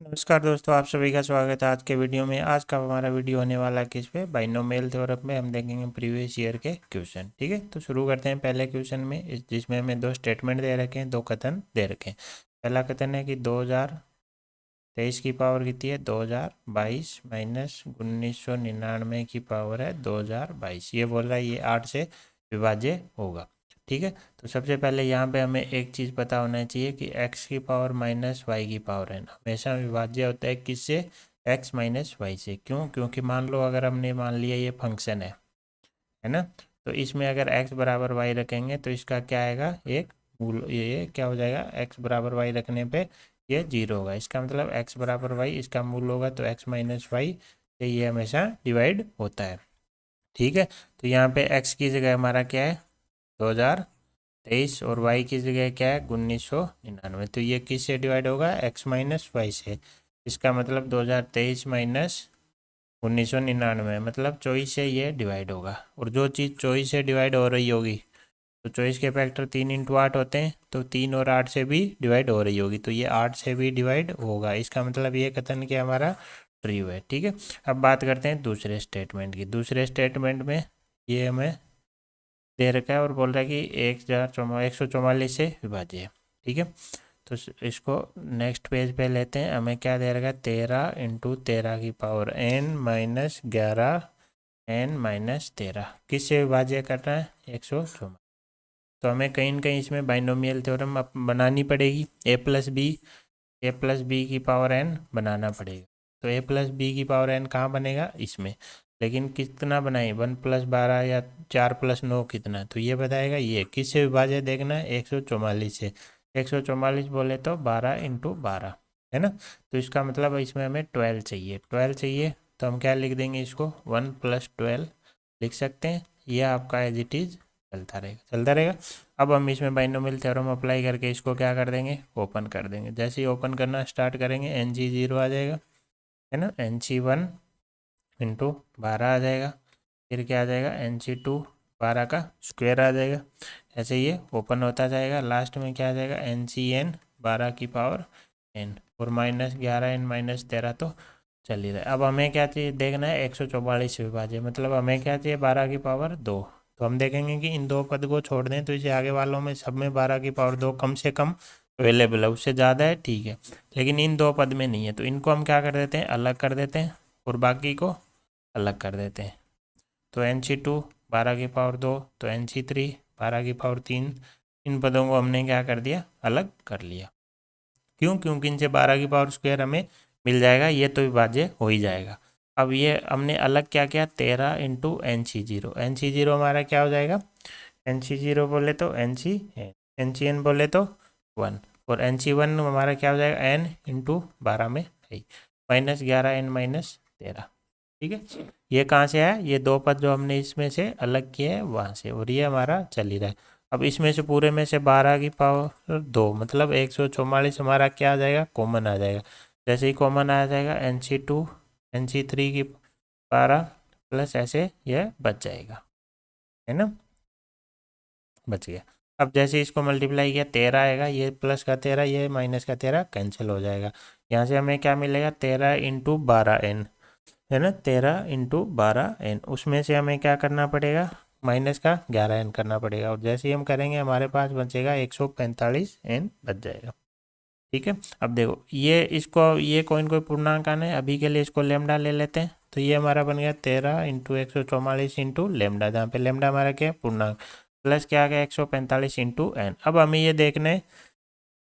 नमस्कार दोस्तों, आप सभी का स्वागत है आज के वीडियो में। आज का हमारा वीडियो होने वाला है किस पे, बाइनोमियल थ्योरम में हम देखेंगे प्रीवियस ईयर के क्वेश्चन। ठीक है, तो शुरू करते हैं पहले क्वेश्चन में, जिसमें हमें दो स्टेटमेंट दे रखे हैं, दो कथन दे रखे हैं। पहला कथन है कि 2023 की पावर कितनी है, 2022 माइनस 1999 की पावर है 2022। ये बोल रहा है ये 8 से विभाज्य होगा। ठीक है, तो सबसे पहले यहाँ पे हमें एक चीज़ पता होना चाहिए कि x की पावर माइनस वाई की पावर है हमेशा विभाज्य होता है किससे, x माइनस वाई से। क्यों? क्योंकि मान लो अगर हमने मान लिया ये फंक्शन है ना, तो इसमें अगर x बराबर y रखेंगे तो इसका क्या आएगा, एक मूल, ये क्या हो जाएगा, x बराबर y रखने पे ये 0 होगा। इसका मतलब x बराबर y इसका मूल होगा, तो x माइनस वाई से ये हमेशा डिवाइड होता है। ठीक है, तो यहाँ पे x की जगह हमारा क्या है 2023 और y की जगह क्या है 1999। तो ये किससे डिवाइड होगा, x माइनस वाई से। इसका मतलब 2023 माइनस 1999, मतलब 24 से ये डिवाइड होगा। और जो चीज़ 24 से डिवाइड हो रही होगी, तो 24 के फैक्टर 3 इंटू 8 होते हैं, तो 3 और 8 से भी डिवाइड हो रही होगी, तो ये 8 से भी डिवाइड होगा। इसका मतलब ये कथन क्या हमारा ट्रू है। ठीक है, अब बात करते हैं दूसरे स्टेटमेंट की। दूसरे स्टेटमेंट में ये हमें दे रखा है और बोल रहा है कि 1,144 से विभाज्य है। ठीक है, तो इसको नेक्स्ट पेज पे लेते हैं। हमें क्या दे रखा है, 13 इंटू 13 की power n minus 11 n minus 13 किससे विभाज्य करना है, 144। तो हमें कहीं न कहीं इसमें बाइनोमियल थ्योरम बनानी पड़ेगी, ए प्लस बी की पावर n बनाना पड़ेगा। तो ए प्लस बी की पावर n कहाँ बनेगा, इसमें। लेकिन कितना बनाए, 1 + 12 या 4 + 9 कितना, तो ये बताएगा। ये किससे विभाज्य देखना है, 144 से। 144 बोले तो 12 इंटू 12 है ना। तो इसका मतलब इसमें हमें 12 चाहिए। 12 चाहिए तो हम क्या लिख देंगे, इसको 1 + 12 लिख सकते हैं। यह आपका एज इट इज़ चलता रहेगा। अब हम इसमें बाइनोमियल थ्योरम अप्लाई करके इसको क्या कर देंगे, ओपन कर देंगे। जैसे ही ओपन करना स्टार्ट करेंगे NG0 आ जाएगा, है ना। NC1 इंटू 12 आ जाएगा, फिर क्या आ जाएगा, NC2 12 का स्क्वायर आ जाएगा। ऐसे ये ओपन होता जाएगा। लास्ट में क्या आ जाएगा, NCN 12 की पावर n और माइनस 11 n माइनस 13 तो चल ही रहा है। अब हमें क्या चाहिए देखना है, 144 से विभाज्य, मतलब हमें क्या चाहिए, 12 की पावर 2। तो हम देखेंगे कि इन दो पद को छोड़ दें तो इसे आगे वालों में सब में 12 की पावर 2 कम से कम अवेलेबल है, उससे ज़्यादा है ठीक है, लेकिन इन दो पद में नहीं है। तो इनको हम क्या कर देते हैं, अलग कर देते हैं और बाकी को अलग कर देते हैं। तो NC2 12 की पावर 2, तो NC3 12 की पावर 3, इन पदों को हमने क्या कर दिया, अलग कर लिया। क्यों? क्योंकि इनसे 12 की पावर स्क्वायर हमें मिल जाएगा, ये तो विभाज्य हो ही जाएगा। अब ये हमने अलग क्या किया, 13 इंटू NC0। NC0 हमारा क्या हो जाएगा, NC0 बोले तो NC है, NCN बोले तो 1, और NC1 हमारा क्या हो जाएगा, n इंटू 12 में है, माइनस 11 n माइनस 13। ठीक है, ये कहाँ से आया, ये दो पद जो हमने इसमें से अलग किए हैं वहाँ से, और ये हमारा चल ही रहा है। अब इसमें से पूरे में से 12 की पावर 2 मतलब 144 हमारा क्या आ जाएगा, कॉमन आ जाएगा। जैसे ही कॉमन आ जाएगा NC2 NC3 की 12 प्लस ऐसे यह बच जाएगा, है ना, बच गया। अब जैसे इसको मल्टीप्लाई किया 13 आएगा, ये प्लस का 13 ये माइनस का 13 कैंसिल हो जाएगा। यहाँ से हमें क्या मिलेगा, 13 इंटू 12n, है ना, 13 इंटू 12n। उसमें से हमें क्या करना पड़ेगा, माइनस का 11n करना पड़ेगा, और जैसे ही हम करेंगे हमारे पास बचेगा 145n बच जाएगा। ठीक है, अब देखो ये इसको, ये कोई पूर्णांक आना है, अभी के लिए इसको लेमडा ले लेते हैं। तो ये हमारा बन गया 13 इंटू 144 इंटू लेमडा, जहाँ पे लेमडा हमारा क्या है, पूर्णांक, प्लस क्या आ गया 145 इंटू एन। अब हमें ये देखना है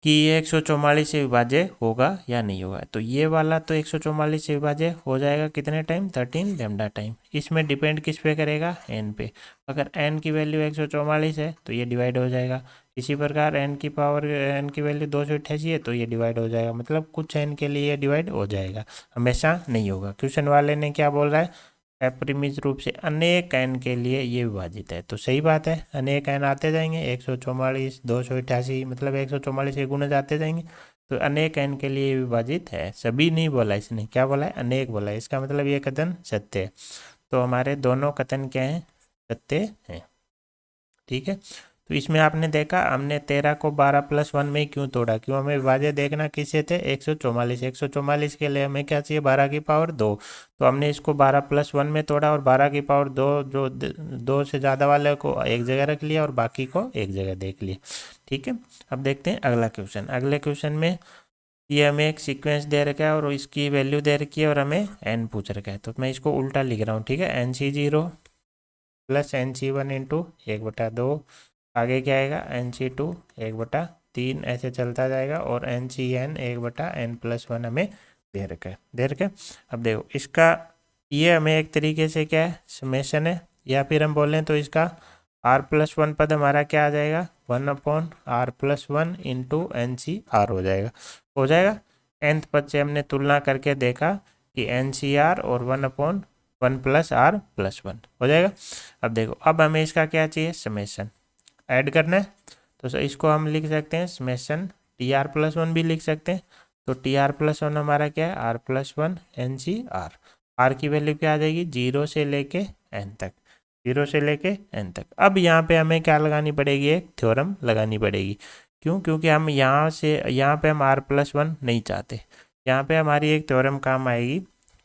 कि ये 144 से विभाज्य होगा या नहीं होगा। तो ये वाला तो 144 से विभाज्य हो जाएगा कितने टाइम, 13 लेमडा टाइम। इसमें डिपेंड किस पे करेगा, एन पे। अगर एन की वैल्यू 144 है तो ये डिवाइड हो जाएगा। इसी प्रकार एन की पावर, एन की वैल्यू 288 है तो ये डिवाइड हो जाएगा। मतलब कुछ एन के लिए ये डिवाइड हो जाएगा, हमेशा नहीं होगा। क्वेश्चन वाले ने क्या बोल रहा है, अपरिमित रूप से अनेक एन के लिए ये विभाजित है। तो सही बात है, अनेक एन आते जाएंगे, 144 288, मतलब 144 के गुणज आते जाएंगे। तो अनेक एन के लिए विभाजित है, सभी नहीं बोला इसने, क्या बोला है, अनेक बोला है। इसका मतलब ये कथन सत्य है। तो हमारे दोनों कथन क्या हैं, सत्य हैं। ठीक है, तो इसमें आपने देखा हमने 13 को 12 प्लस 1 में क्यों तोड़ा, क्यों हमें विभाज्य देखना किससे थे 144। 144 के लिए हमें क्या चाहिए 12 की पावर 2, तो हमने इसको 12 प्लस 1 में तोड़ा और 12 की पावर 2 जो 2 से ज़्यादा वाले को एक जगह रख लिया और बाकी को एक जगह देख लिया। ठीक है, अब देखते हैं अगला क्वेश्चन। अगले क्वेश्चन में ये हमें एक सीक्वेंस दे रखा है और इसकी वैल्यू दे रखी है और हमें n पूछ रखा है, तो मैं इसको उल्टा लिख रहा हूँ। ठीक है, NC0 प्लस NC1 इंटू 1/2, आगे क्या आएगा NC2 1/3, ऐसे चलता जाएगा और NCN 1/n+1 हमें दे रखा है, दे रखा है। अब देखो इसका ये हमें एक तरीके से क्या है समेशन है, या फिर हम बोलें तो इसका r+1 पद हमारा क्या आ जाएगा 1/r+1 इंटू NCR हो जाएगा। nth पद से हमने तुलना करके देखा कि NCR और 1/1+r+1 हो जाएगा। अब देखो अब हमें इसका क्या चाहिए समेशन ऐड करना है, तो इसको हम लिख सकते हैं समेशन TR+1 भी लिख सकते हैं। तो TR+1 हमारा क्या है r+1 NCR, r की वैल्यू क्या आ जाएगी 0 से लेके n तक, 0 से लेके n तक। अब यहाँ पे हमें क्या लगानी पड़ेगी एक थ्योरम लगानी पड़ेगी, क्यों, क्योंकि हम यहाँ पे हम r+1 नहीं चाहते। यहाँ पे हमारी एक थ्योरम काम आएगी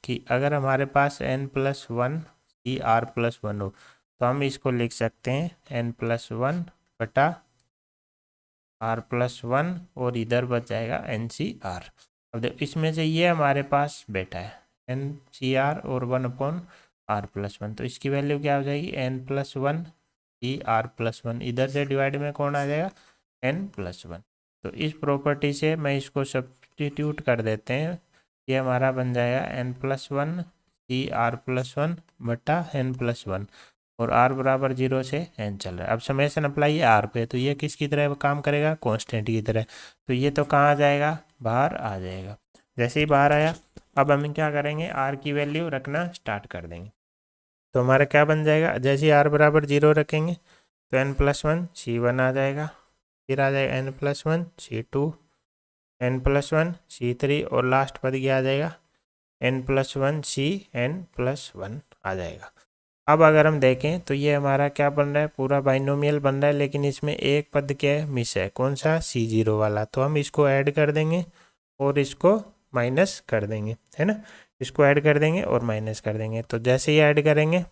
कि अगर हमारे पास n+1 ही r+1 हो तो हम इसको लिख सकते हैं n+1 बटा r+1 और इधर बच जाएगा NCR। अब देखो इसमें से ये हमारे पास बैठा है NCR और 1/r+1, तो इसकी वैल्यू क्या हो जाएगी n+1 ही r+1, इधर से डिवाइड में कौन आ जाएगा n+1। तो इस प्रॉपर्टी से मैं इसको सब्स्टिट्यूट कर देते हैं, ये हमारा बन जाएगा n+1 ही r+1 बटा n+1 और r बराबर 0 से n चल रहा है। अब समेशन अप्लाई है r पे, तो ये किसकी तरह काम करेगा कांस्टेंट की तरह, तो ये तो कहाँ आ जाएगा बाहर आ जाएगा। जैसे ही बाहर आया अब हम क्या करेंगे r की वैल्यू रखना स्टार्ट कर देंगे, तो हमारा क्या बन जाएगा जैसे ही r बराबर 0 रखेंगे तो n+1 C1 आ जाएगा, फिर आ जाएगा n+1 C2, n+1 C3 और लास्ट पद क्या आ जाएगा n+1 CN+1 आ जाएगा। अब अगर हम देखें तो ये हमारा क्या बन रहा है पूरा बाइनोमियल बन रहा है, लेकिन इसमें एक पद क्या है मिस है, कौन सा C0 वाला, तो हम इसको ऐड कर देंगे और इसको माइनस कर देंगे, है ना, इसको ऐड कर देंगे और माइनस कर देंगे। तो जैसे ही ऐड करेंगे तो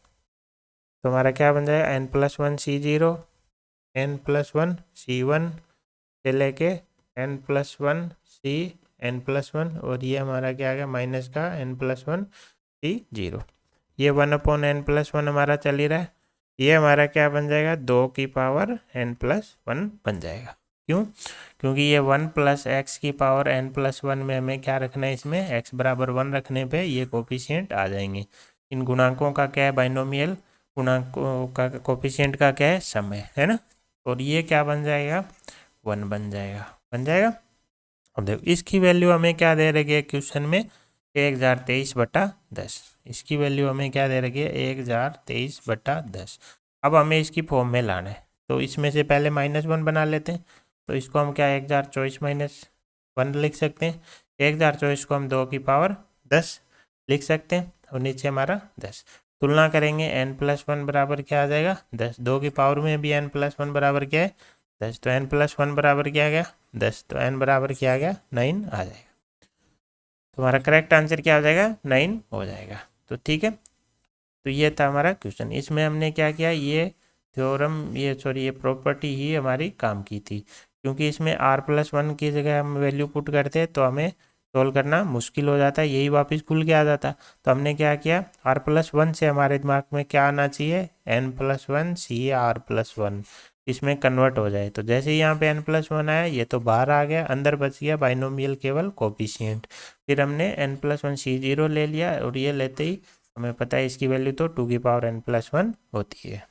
हमारा क्या बन जाएगा n+1 C0, n+1 C1 से लेके n+1 CN+1 और ये हमारा क्या आ गया माइनस का n+1 C0। ये 1/n+1 हमारा चल ही रहा है, ये हमारा क्या बन जाएगा 2 की पावर n+1 बन जाएगा। क्यों, क्योंकि ये 1 + x की पावर n+1 में हमें क्या रखना है, इसमें x बराबर 1 रखने पे ये कोफिशिएंट आ जाएंगे। इन गुणांकों का क्या है बाइनोमियल गुणांकों का कोफिशिएंट का क्या है समय, है ना, और ये क्या बन जाएगा 1 बन जाएगा। अब देखो इसकी वैल्यू हमें क्या दे रही है क्वेश्चन में 1023/10, इसकी वैल्यू हमें क्या दे रखी है 1023/10। अब हमें इसकी फॉर्म में लाना है, तो इसमें से पहले -1 बना लेते हैं, तो इसको हम क्या 1024-1 लिख सकते हैं। 1024 को हम 2 की पावर 10 लिख सकते हैं और नीचे हमारा 10। तुलना करेंगे n+1 बराबर क्या आ जाएगा 10, 2 की पावर में भी n+1 बराबर क्या है 10, तो n+1 बराबर क्या आ गया 10, तो n बराबर क्या आ गया 9 आ जाएगा। तुम्हारा करेक्ट आंसर क्या हो जाएगा 9 हो जाएगा। तो ठीक है, तो ये था हमारा क्वेश्चन। इसमें हमने क्या किया ये थ्योरम ये प्रॉपर्टी ही हमारी काम की थी, क्योंकि इसमें r+1 की जगह हम वैल्यू पुट करते हैं तो हमें सोल्व करना मुश्किल हो जाता है, यही वापस खुल के आ जाता। तो हमने क्या किया r+1 से हमारे दिमाग में क्या आना चाहिए n+1 CR+1 इसमें कन्वर्ट हो जाए। तो जैसे ही यहाँ पे n+1 आया ये तो बाहर आ गया, अंदर बच गया बाइनोमियल केवल कोफिशिएंट। फिर हमने n+1 C0 ले लिया और ये लेते ही हमें पता है इसकी वैल्यू तो 2 की पावर n+1 होती है।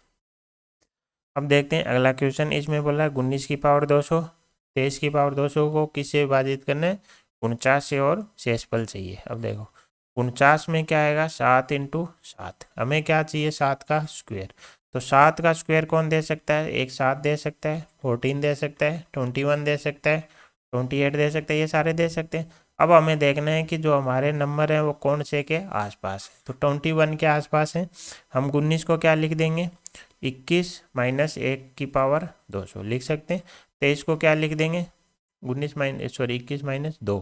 अब देखते हैं अगला क्वेश्चन। इसमें बोला है 19 की पावर 200, 23 की पावर 200 को किससे विभाजित करना है 49 से और शेषफल चाहिए। अब देखो 49 में क्या आएगा 7 × 7, हमें क्या चाहिए 7 का स्क्वायर, तो 7 का स्क्वायर कौन दे सकता है, एक 7 दे सकता है, 14 दे सकता है, 21 दे सकता है, 28 दे सकता है, ये सारे दे सकते हैं। अब हमें देखना है कि जो हमारे नंबर हैं वो कौन से के आसपास है, तो 21 के आसपास है। हम 19 को क्या लिख देंगे 21 माइनस 1 की पावर 200 लिख सकते हैं। 23 को क्या लिख देंगे, 21 माइनस 2।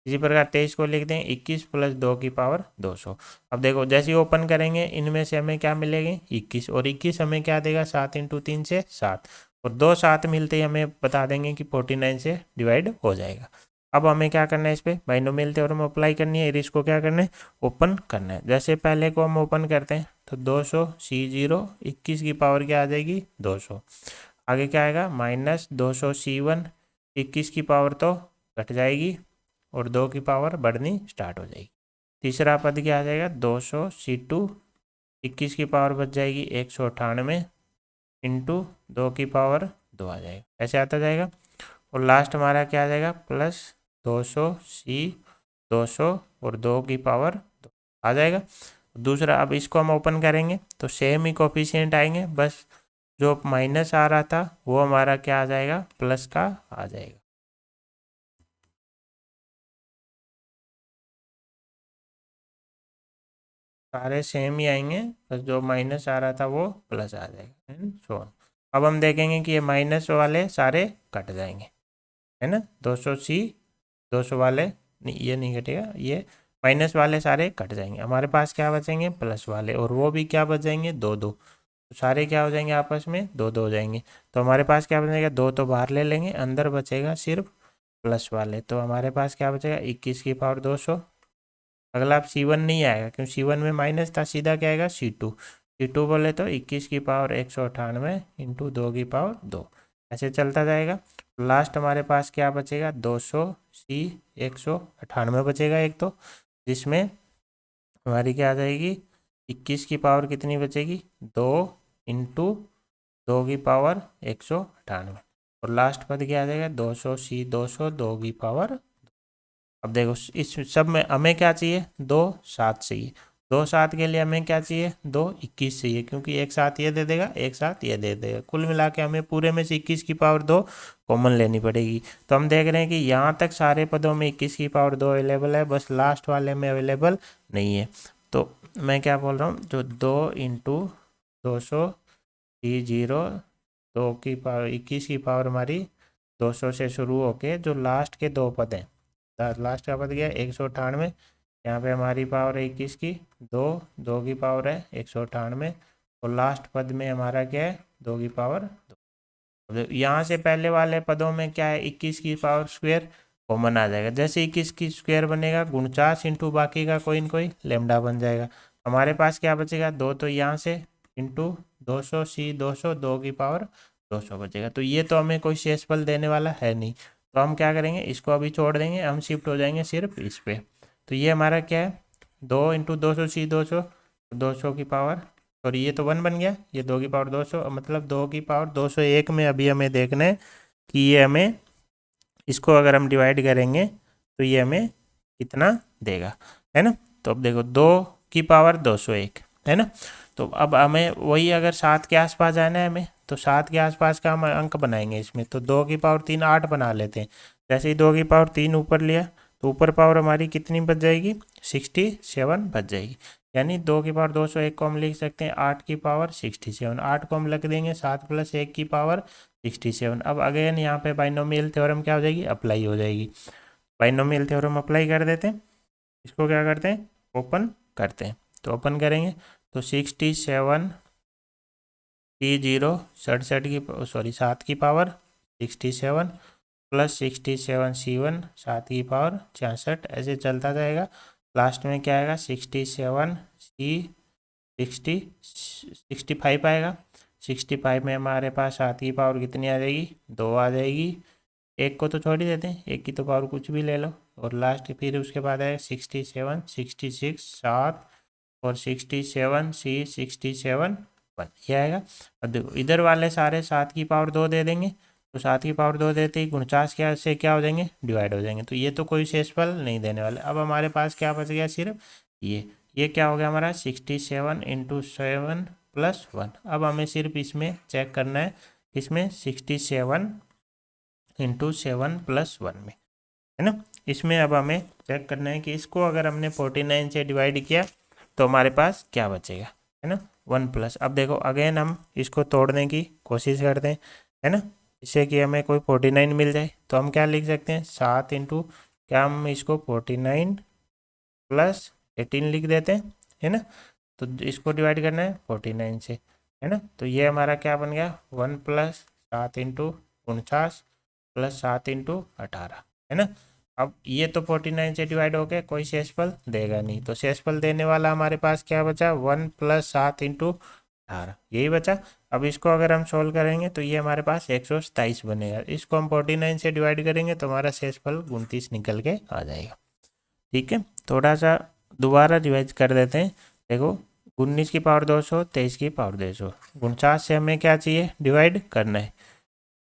इसी प्रकार 23 को लिख देंगे 21 प्लस 2 की पावर 200। अब देखो जैसे ही ओपन करेंगे इनमें से हमें क्या मिलेगी 21, और 21 हमें क्या देगा 7 इंटू 3 से 7, और 2 7 मिलते ही हमें बता देंगे कि 49 से डिवाइड हो जाएगा। अब हमें क्या करना है, इस पर बाइनोमियल थ्योरम अप्लाई करनी है, इसको क्या करना है ओपन करना है। जैसे पहले को हम ओपन करते हैं तो 200 C0 21 की पावर क्या आ जाएगी 200, आगे क्या आएगा माइनस 200 C1 21 की पावर तो घट जाएगी और 2 की पावर बढ़नी स्टार्ट हो जाएगी। तीसरा पद क्या आ जाएगा 200 C2 21 की पावर बच जाएगी 198 इंटू 2 की पावर 2 आ जाएगा, ऐसे आता जाएगा। और लास्ट हमारा क्या आ जाएगा प्लस 200 C 200 और 2 की पावर 2 आ जाएगा। दूसरा अब इसको हम ओपन करेंगे तो सेम ही कोफिशिएंट आएंगे, बस जो माइनस आ रहा था वो हमारा क्या आ जाएगा प्लस का आ जाएगा। सारे सेम ही आएंगे, बस जो माइनस आ रहा था वो प्लस आ जाएगा एंड सो ऑन। अब हम देखेंगे कि ये माइनस वाले सारे कट जाएंगे, है ना। 200 C 200 वाले नहीं, ये नहीं कटेगा, ये माइनस वाले सारे कट जाएंगे, हमारे पास क्या बचेंगे प्लस वाले, और वो भी क्या बच जाएंगे 2 2, तो सारे क्या हो जाएंगे आपस में 2 2 हो जाएंगे। तो हमारे पास क्या बचेगा 2 तो बाहर ले लेंगे, अंदर बचेगा सिर्फ प्लस वाले, तो हमारे पास क्या बचेगा 21 की पावर 200। अगला आप C1 नहीं आएगा क्योंकि C1 में माइनस था, सीधा क्या आएगा C2 बोले तो 21 की पावर 198 इंटू 2 की पावर 2, ऐसे चलता जाएगा। लास्ट हमारे पास क्या बचेगा 200 C 198 बचेगा एक, तो जिसमें हमारी क्या आ जाएगी 21 की पावर कितनी बचेगी 2 इंटू 2 की पावर 198, और लास्ट पद क्या आ जाएगा 200 C 200 2 की पावर। अब देखो इस सब में हमें क्या चाहिए 2 7 चाहिए, 2 7 के लिए हमें क्या चाहिए 2 21 चाहिए, क्योंकि एक साथ ये दे देगा एक साथ ये दे देगा, कुल मिला के हमें पूरे में से 21 की पावर 2 कॉमन लेनी पड़ेगी। तो हम देख रहे हैं कि यहाँ तक सारे पदों में 21 की पावर 2 अवेलेबल है, बस लास्ट वाले में अवेलेबल नहीं है। तो मैं क्या बोल रहा हूँ, जो 2 इंटू 200 C0 2 की पावर 21 की पावर हमारी 200 से शुरू होके जो लास्ट के दो पद हैं, लास्ट का पद गया 198, यहाँ पे हमारी पावर है 21 की, 2 की पावर है 198, और लास्ट पद में हमारा क्या है 2 की पावर 2। यहाँ से पहले वाले पदों में क्या है 21 की पावर स्क्वायर कॉमन आ जाएगा, जैसे 21 की स्क्वायर बनेगा 49 इंटू बाकी का कोई न कोई लेमडा बन जाएगा। हमारे पास क्या बचेगा 2 तो यहाँ से इंटू 200 C 200 2 की पावर 200 बचेगा, तो ये तो हमें कोई शेषफल देने वाला है नहीं, तो हम क्या करेंगे इसको अभी छोड़ देंगे, हम शिफ्ट हो जाएंगे सिर्फ इस पे। तो ये हमारा क्या है 2 इंटू 200 C 200 200 की पावर, और ये तो 1 बन गया, ये 2 की पावर 200, मतलब 2 की पावर 201 में अभी हमें देखना है कि ये हमें, इसको अगर हम डिवाइड करेंगे तो ये हमें कितना देगा, है ना। तो अब देखो 2 की पावर 201 है ना, तो अब हमें वही अगर 7 के आसपास जाना है हमें, तो 7 के आसपास का हम अंक बनाएंगे इसमें, तो 2 की पावर 3 8 बना लेते हैं। जैसे ही 2 की पावर 3 ऊपर लिया तो ऊपर पावर हमारी कितनी बच जाएगी 67 बच जाएगी, यानी 2 की पावर 201 को हम लिख सकते हैं 8 की पावर 67, 8 को हम लिख देंगे 7 प्लस 1 की पावर 67। अब अगेन यहाँ पे बाइनोमियल थ्योरम क्या हो जाएगी अप्लाई हो जाएगी, बाइनोमियल थ्योरम अप्लाई कर देते हैं, इसको क्या करते हैं ओपन करते हैं। तो ओपन करेंगे तो 67 C0 67 की सॉरी 7 की पावर 67 प्लस 67 C1 7 की पावर 66, ऐसे चलता जाएगा। लास्ट में क्या आएगा 67 C 65 आएगा, 65 में हमारे पास 7 की पावर कितनी आ जाएगी 2 आ जाएगी, एक को तो छोड़ ही देते हैं, एक की तो पावर कुछ भी ले लो, और लास्ट फिर उसके बाद आएगा 67 66 7 और 67 C 67 1, ये आएगा। अब देखो इधर वाले सारे 7 की पावर 2 दे देंगे, तो 7 की पावर 2 देते ही 49 क्या से क्या हो जाएंगे डिवाइड हो जाएंगे, तो ये तो कोई शेषफल नहीं देने वाले। अब हमारे पास क्या बच गया सिर्फ ये क्या हो गया हमारा 67 इंटू 7 प्लस 1। अब हमें सिर्फ इसमें चेक करना है, इसमें 67 इंटू 7 प्लस 1 में, है ना। इसमें अब हमें चेक करना है कि इसको अगर हमने 49 से डिवाइड किया तो हमारे पास क्या बचेगा, है ना, 1+। अब देखो अगेन हम इसको तोड़ने की कोशिश करते हैं, है ना, इससे कि हमें कोई 49 मिल जाए। तो हम क्या लिख सकते हैं, 7 इंटू, क्या हम इसको 49 प्लस 18 लिख देते हैं, है ना। तो इसको डिवाइड करना है 49 से, है ना। तो ये हमारा क्या बन गया, 1+7 इंटू 49 प्लस 7 इंटू 18, है ना। अब ये तो 49 से डिवाइड हो गया, कोई शेषफल देगा नहीं, तो शेषफल देने वाला हमारे पास क्या बचा, 1+7 इंटू 18, यही बचा। अब इसको अगर हम सोल्व करेंगे तो ये हमारे पास 127 बनेगा। इसको हम 49 से डिवाइड करेंगे तो हमारा शेषफल 29 निकल के आ जाएगा। ठीक है, थोड़ा सा दोबारा रिवाइज कर देते हैं। देखो 19 की पावर 200, 23 की पावर 200, 49 से हमें क्या चाहिए, डिवाइड करना है।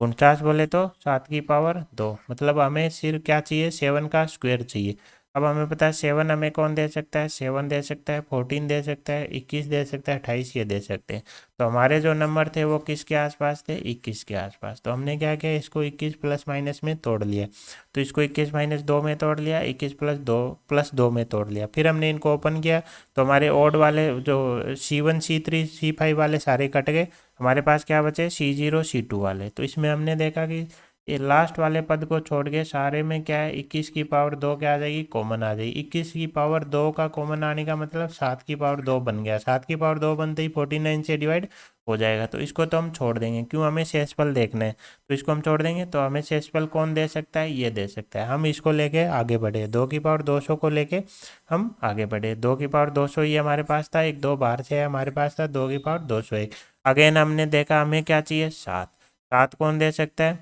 49 बोले तो 7 की पावर 2, मतलब हमें सिर्फ क्या चाहिए, 7 का स्क्वायर चाहिए। अब हमें पता है 7 हमें कौन दे सकता है, 7 दे सकता है, 14 दे सकता है, 21 दे सकता है, 28 ये दे सकते हैं। तो हमारे जो नंबर थे वो किसके आसपास थे, 21 के आसपास। तो हमने क्या किया, इसको 21 प्लस माइनस में तोड़ लिया। तो इसको 21 माइनस 2 में तोड़ लिया, 21 प्लस 2 में तोड़ लिया। फिर हमने इनको ओपन किया तो हमारे ओड वाले जो C1 C3 C5 वाले सारे कट गए। हमारे पास क्या बचे, C0 C2 वाले। तो इसमें हमने देखा कि ये लास्ट वाले पद को छोड़ के सारे में क्या है, 21 की पावर 2 क्या आ जाएगी, कॉमन आ जाएगी। 21 की पावर 2 का कॉमन आने का मतलब 7 की पावर 2 बन गया। 7 की पावर 2 बनते ही 49 से डिवाइड हो जाएगा। तो इसको तो हम छोड़ देंगे, क्यों, हमें शेषफल देखना है। तो इसको हम छोड़ देंगे। तो हमें शेषफल कौन दे सकता है, ये दे सकता है। हम इसको लेके आगे बढ़े, 2 की पावर 200 को लेके हम आगे बढ़े। 2 की पावर 200 ये हमारे पास था, एक 2 बाहर से हमारे पास था, 2 की पावर 201। अगेन हमने देखा हमें क्या चाहिए, 7। 7 कौन दे सकता है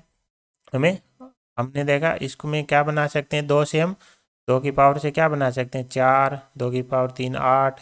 हमें, हमने देखा इसको में क्या बना सकते हैं, 2 से हम 2 की पावर से क्या बना सकते हैं, 4, 2 की पावर 3 8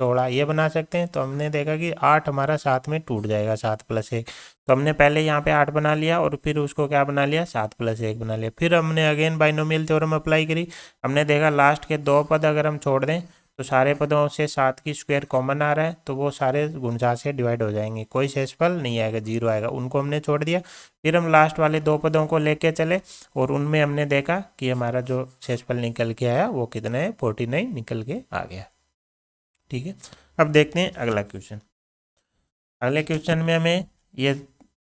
16 ये बना सकते हैं। तो हमने देखा कि 8 हमारा 7 में टूट जाएगा, 7+1। तो हमने पहले यहाँ पे 8 बना लिया और फिर उसको क्या बना लिया, 7+1 बना लिया। फिर हमने अगेन बाइनोमियल थ्योरम अप्लाई करी। हमने देखा लास्ट के 2 पद अगर हम छोड़ दें तो सारे पदों से 7 की स्क्वायर कॉमन आ रहा है, तो वो सारे 49 से डिवाइड हो जाएंगे, कोई शेषफल नहीं आएगा, 0 आएगा, उनको हमने छोड़ दिया। फिर हम लास्ट वाले 2 पदों को लेके चले और उनमें हमने देखा कि हमारा जो शेषफल निकल के आया वो कितना है, 49 निकल के आ गया। ठीक है, अब देखते हैं अगला क्वेश्चन। अगले क्वेश्चन में हमें ये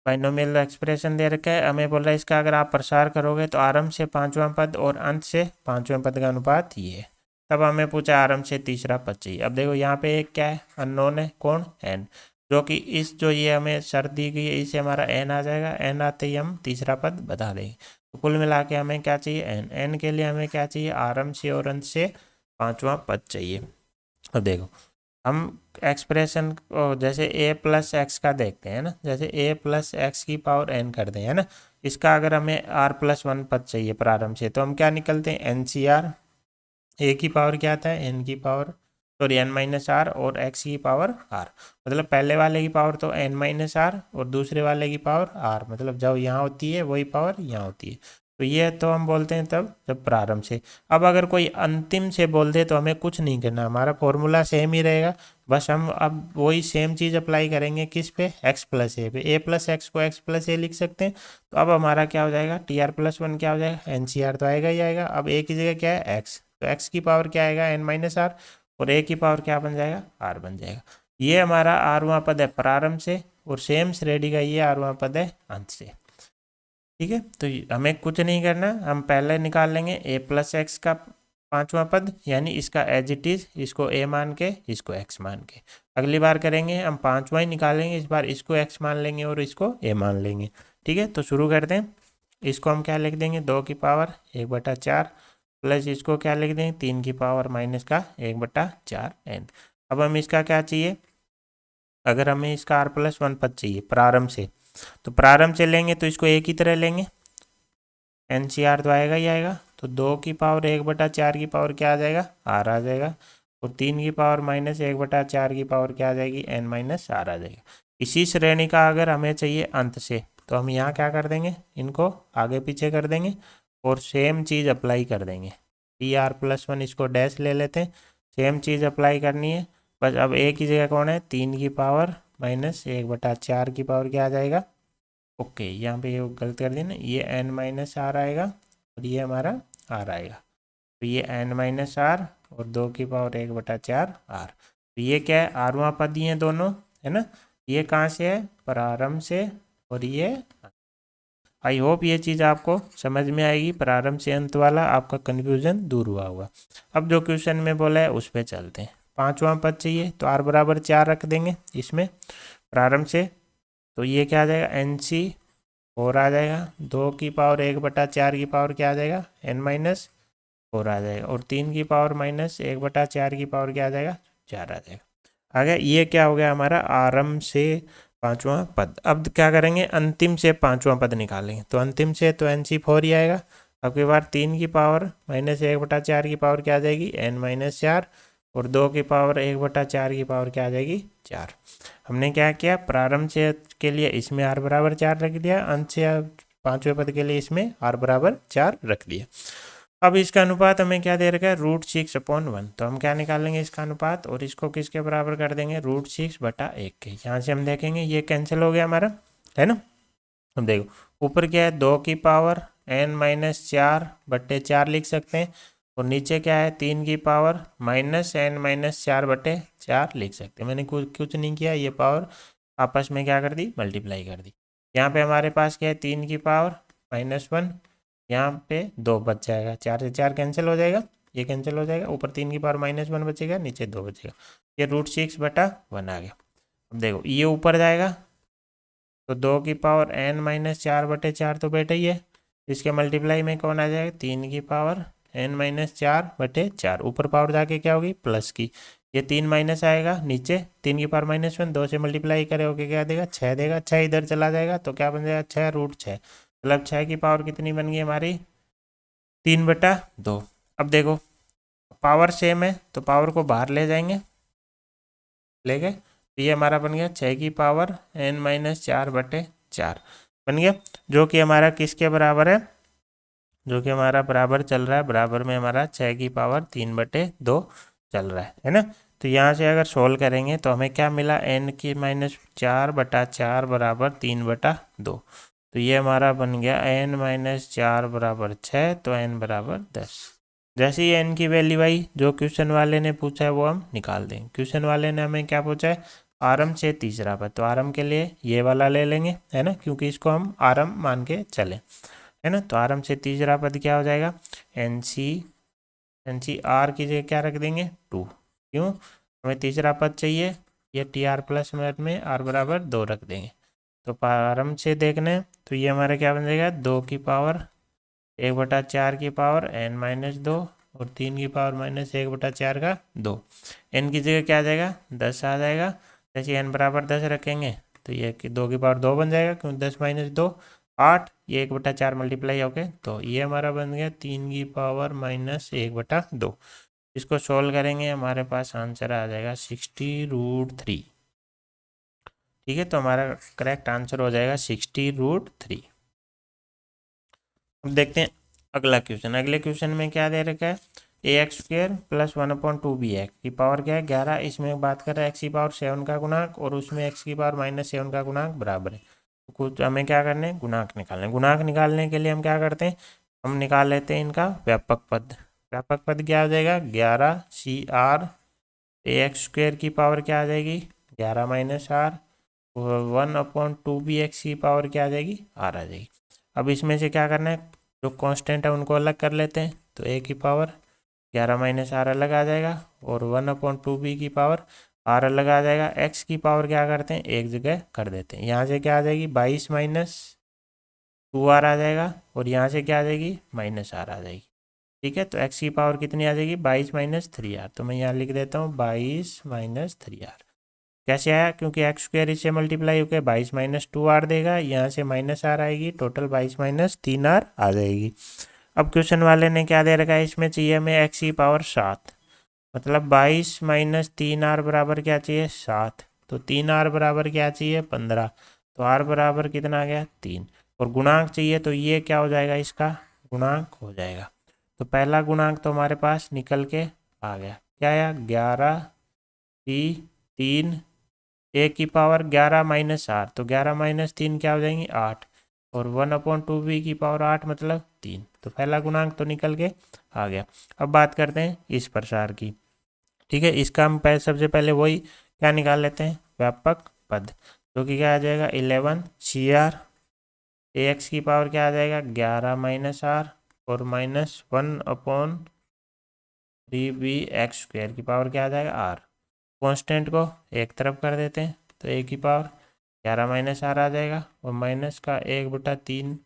बाइनोमियल एक्सप्रेशन दे रखा है। हमें बोल रहा है इसका अगर आप प्रसार करोगे तो आरंभ से 5वां पद और अंत से 5वें पद का अनुपात ये है। तब हमें पूछा आरंभ से तीसरा पद चाहिए। अब देखो यहाँ पे एक क्या है, अननोन है, कौन, एन, जो कि इस जो ये हमें शर्त दी गई है इससे हमारा एन आ जाएगा। एन आते ही हम तीसरा पद बता देंगे। तो कुल मिला के हमें क्या चाहिए, एन। एन के लिए हमें क्या चाहिए, आरंभ से और अंत से 5वां पद चाहिए। अब देखो हम एक्सप्रेशन को जैसे a+x का देखते हैं ना, जैसे a+x की पावर n करते हैं ना, इसका अगर हमें r+1 पद चाहिए प्रारंभ से, तो हम क्या निकलते हैं, NCR। a की पावर क्या आता है, n की पावर, सॉरी n-r, और x की पावर r। मतलब पहले वाले की पावर तो n-r और दूसरे वाले की पावर r, मतलब जब यहाँ होती है वही पावर यहाँ होती है। तो ये तो हम बोलते हैं तब जब प्रारंभ से। अब अगर कोई अंतिम से बोल दे तो हमें कुछ नहीं करना, हमारा फॉर्मूला सेम ही रहेगा। बस हम अब वही सेम चीज़ अप्लाई करेंगे किस पे, x+a पे। a+x को x+a लिख सकते हैं। तो अब हमारा क्या हो जाएगा, tr+1 क्या हो जाएगा, NCR तो आएगा ही आएगा। अब a की जगह क्या है, x, तो x की पावर क्या आएगा, n-r, और a की पावर क्या बन जाएगा, r बन जाएगा। ये हमारा आरवां पद है प्रारंभ से, और सेम श्रेणी का ये आरवां पद है अंत से। ठीक है, तो हमें कुछ नहीं करना, हम पहले निकाल लेंगे a+x का 5वां पद, यानी इसका एज इट इज, इसको a मान के इसको x मान के। अगली बार करेंगे हम 5वां ही निकालेंगे, इस बार इसको x मान लेंगे और इसको a मान लेंगे। ठीक है, तो शुरू करते हैं। इसको हम क्या लिख देंगे, 2 की पावर 1/4 प्लस इसको क्या लिख देंगे, 3 की पावर माइनस का 1/4 n। अब हम इसका क्या चाहिए, अगर हमें इसका r+1 पद चाहिए प्रारंभ से, तो प्रारंभ से लेंगे तो इसको एक ही तरह लेंगे, NCR तो आएगा ही आएगा। तो 2 की पावर 1/4 की पावर क्या आ जाएगा, r आ जाएगा, और 3 की पावर माइनस 1/4 की पावर क्या आ जाएगी, n-r आ जाएगा। इसी श्रेणी का अगर हमें चाहिए अंत से, तो हम यहाँ क्या कर देंगे, इनको आगे पीछे कर देंगे और सेम चीज़ अप्लाई कर देंगे। tr+1 इसको डैश ले लेते हैं, सेम चीज़ अप्लाई करनी है। बस अब एक ही जगह कौन है, 3 की पावर माइनस 1/4 की पावर क्या आ जाएगा, ओके, यहाँ पे ये गलत कर दी ना, ये n-r आएगा और ये हमारा r आएगा। तो ये n-r और 2 की पावर 1/4 r। तो ये क्या है, आरवां पद ही है दोनों, है ना। ये कहाँ से है, प्रारंभ से, और ये, आई होप ये चीज़ आपको समझ में आएगी, प्रारंभ से अंत वाला आपका कन्फ्यूजन दूर हुआ होगा। अब जो क्वेश्चन में बोला है उस पर चलते हैं। पांचवा पद चाहिए तो r बराबर 4 रख देंगे इसमें प्रारंभ से, तो ये क्या आ जाएगा, एन सी 4 आ जाएगा, 2 की पावर 1/4 की पावर क्या आ जाएगा, n-4 आ जाएगा, और 3 की पावर -1/4 की पावर क्या आ जाएगा, 4 आ जाएगा। आ गया, ये क्या हो गया हमारा आरंभ से पांचवा पद। अब क्या करेंगे, अंतिम से पांचवा पद निकालेंगे, तो अंतिम से तो NC4 ही आएगा। अब की बार 3 की पावर -1/4 की पावर क्या आ जाएगी, n-4, और 2 की पावर 1/4 की पावर क्या आ जाएगी, 4। हमने क्या किया, प्रारंभ से के लिए इसमें r बराबर 4 रख दिया, अंत से पांचवें पद के लिए इसमें r बराबर 4 रख दिया। अब इसका अनुपात हमें क्या दे रखा है, √6/1, तो हम क्या निकालेंगे इसका अनुपात, और इसको किसके बराबर कर देंगे, √6/1 के। यहाँ से हम देखेंगे ये कैंसिल हो गया हमारा, है ना। अब देखो ऊपर क्या है, 2 की पावर n-4/4 लिख सकते हैं, और नीचे क्या है, 3 की पावर -n-4/4 लिख सकते हैं। मैंने कुछ नहीं किया, ये पावर आपस में क्या कर दी, मल्टीप्लाई कर दी। यहाँ पे हमारे पास क्या है, 3 की पावर -1, यहाँ पे 2 बच जाएगा, 4 से 4 कैंसिल हो जाएगा, ये कैंसिल हो जाएगा, ऊपर 3 की पावर -1 बचेगा, नीचे 2 बचेगा, ये √6/1 आ गया। अब देखो ये ऊपर जाएगा, तो 2 की पावर n-4/4 तो बेटा ही है, इसके मल्टीप्लाई में कौन आ जाएगा, 3 की पावर n-4/4, ऊपर पावर जाके क्या होगी, प्लस की, ये 3 माइनस आएगा, नीचे 3 की पावर -1, 2 से मल्टीप्लाई करोगे क्या देगा, 6 देगा, 6 इधर चला जाएगा तो क्या बन जाएगा, 6√6, मतलब 6 की पावर कितनी बन गई हमारी, 3/2। अब देखो पावर सेम है तो पावर को बाहर ले जाएंगे, ले गए, तो ये हमारा बन गया 6 की पावर n-4/4 बन गया, जो कि हमारा किसके बराबर है, जो कि हमारा बराबर चल रहा है, बराबर में हमारा 6 की पावर 3/2 चल रहा है ना। तो यहाँ से अगर सोल्व करेंगे तो हमें क्या मिला, n की -4/4 बराबर 3/2, तो ये हमारा बन गया n-4 बराबर 6, तो n बराबर 10। जैसे ही n की वैल्यू आई जो क्वेश्चन वाले ने पूछा है वो हम निकाल देंगे। क्वेश्चन वाले ने हमें क्या पूछा है, आरंभ से तीसरा पद, तो आरंभ के लिए ये वाला ले लेंगे, है ना, क्योंकि इसको हम आरंभ मान के चले, है ना। तो आरंभ से तीसरा पद क्या हो जाएगा, NC R की जगह क्या रख देंगे, 2, क्यों, हमें तीसरा पद चाहिए, ये TR प्लस में R बराबर 2 रख देंगे। तो प्रारंभ से देखने तो ये हमारा क्या बन जाएगा, 2 की पावर 1/4 की पावर n-2, और 3 की पावर -1/4 का 2, n की जगह क्या आ जाएगा, 10 आ जाएगा। जैसे n बराबर 10 रखेंगे तो ये 2 की पावर 2 बन जाएगा, क्योंकि 10 - 2 8, ये 1/4 मल्टीप्लाई हो गए, तो ये हमारा बन गया 3 की पावर -1/2। इसको सोल्व करेंगे हमारे पास आंसर आ जाएगा 60√3। ठीक है, तो हमारा करेक्ट आंसर हो जाएगा 60√3। अब देखते हैं अगला क्वेश्चन। अगले क्वेश्चन में क्या दे रखा है, ax² + 1/2bx की पावर क्या है, 11। इसमें बात कर रहा है x की पावर 7 का गुणांक, और उसमें x की पावर -7 का गुणांक बराबर है। तो कुछ हमें क्या करने, गुणांक निकालने। गुणांक निकालने के लिए हम क्या करते हैं, हम निकाल लेते हैं इनका व्यापक पद। व्यापक पद क्या आ जाएगा, 11CR, ax² की पावर क्या आ जाएगी, 11 - R, 1/2bx की पावर क्या आ जाएगी, R आ जाएगी। अब इसमें से क्या करना है, जो कांस्टेंट है उनको अलग कर लेते हैं, तो a की पावर 11 - R अलग आ जाएगा, और 1/2b की पावर R अलग आ जाएगा। x की पावर क्या करते हैं, एक जगह कर देते हैं, यहाँ से क्या आ जाएगी, 22 - 2R आ जाएगा, और यहाँ से क्या आ जाएगी, -R आ जाएगी। ठीक है, तो x की पावर कितनी आ जाएगी, 22 - 3R, तो मैं यहाँ लिख देता हूँ 22 - 3R। कैसे आया, क्योंकि x² इससे मल्टीप्लाई होकर 22 - 2R देगा, यहाँ से -R आएगी, टोटल 22 - 3R आ जाएगी। अब क्वेश्चन वाले ने क्या दे रखा है, इसमें चाहिए हमें x की पावर 7, मतलब 22 - 3R बराबर क्या चाहिए, 7, तो 3R बराबर क्या चाहिए, 15, तो R बराबर कितना आ गया, 3, और गुणांक चाहिए, तो ये क्या हो जाएगा, इसका गुणांक हो जाएगा। तो पहला गुणांक तो हमारे पास निकल के आ गया, क्या आया, 11C3, a की पावर 11 - R, तो 11 - 3 क्या हो जाएंगी, 8, और 1/2b की पावर 8 मतलब 3, तो पहला गुणांक तो निकल के आ गया। अब बात करते हैं इस प्रसार की, ठीक है, इसका हम सबसे पहले वही क्या निकाल लेते हैं, व्यापक पद, जो कि क्या आ जाएगा 11 CR, AX की पावर क्या आ जाएगा 11 माइनस आर और माइनस 1/3B(x²) की पावर क्या आ जाएगा आर। कॉन्स्टेंट को एक तरफ कर देते हैं तो ए की पावर 11 माइनस आर आ जाएगा और माइनस का 1/3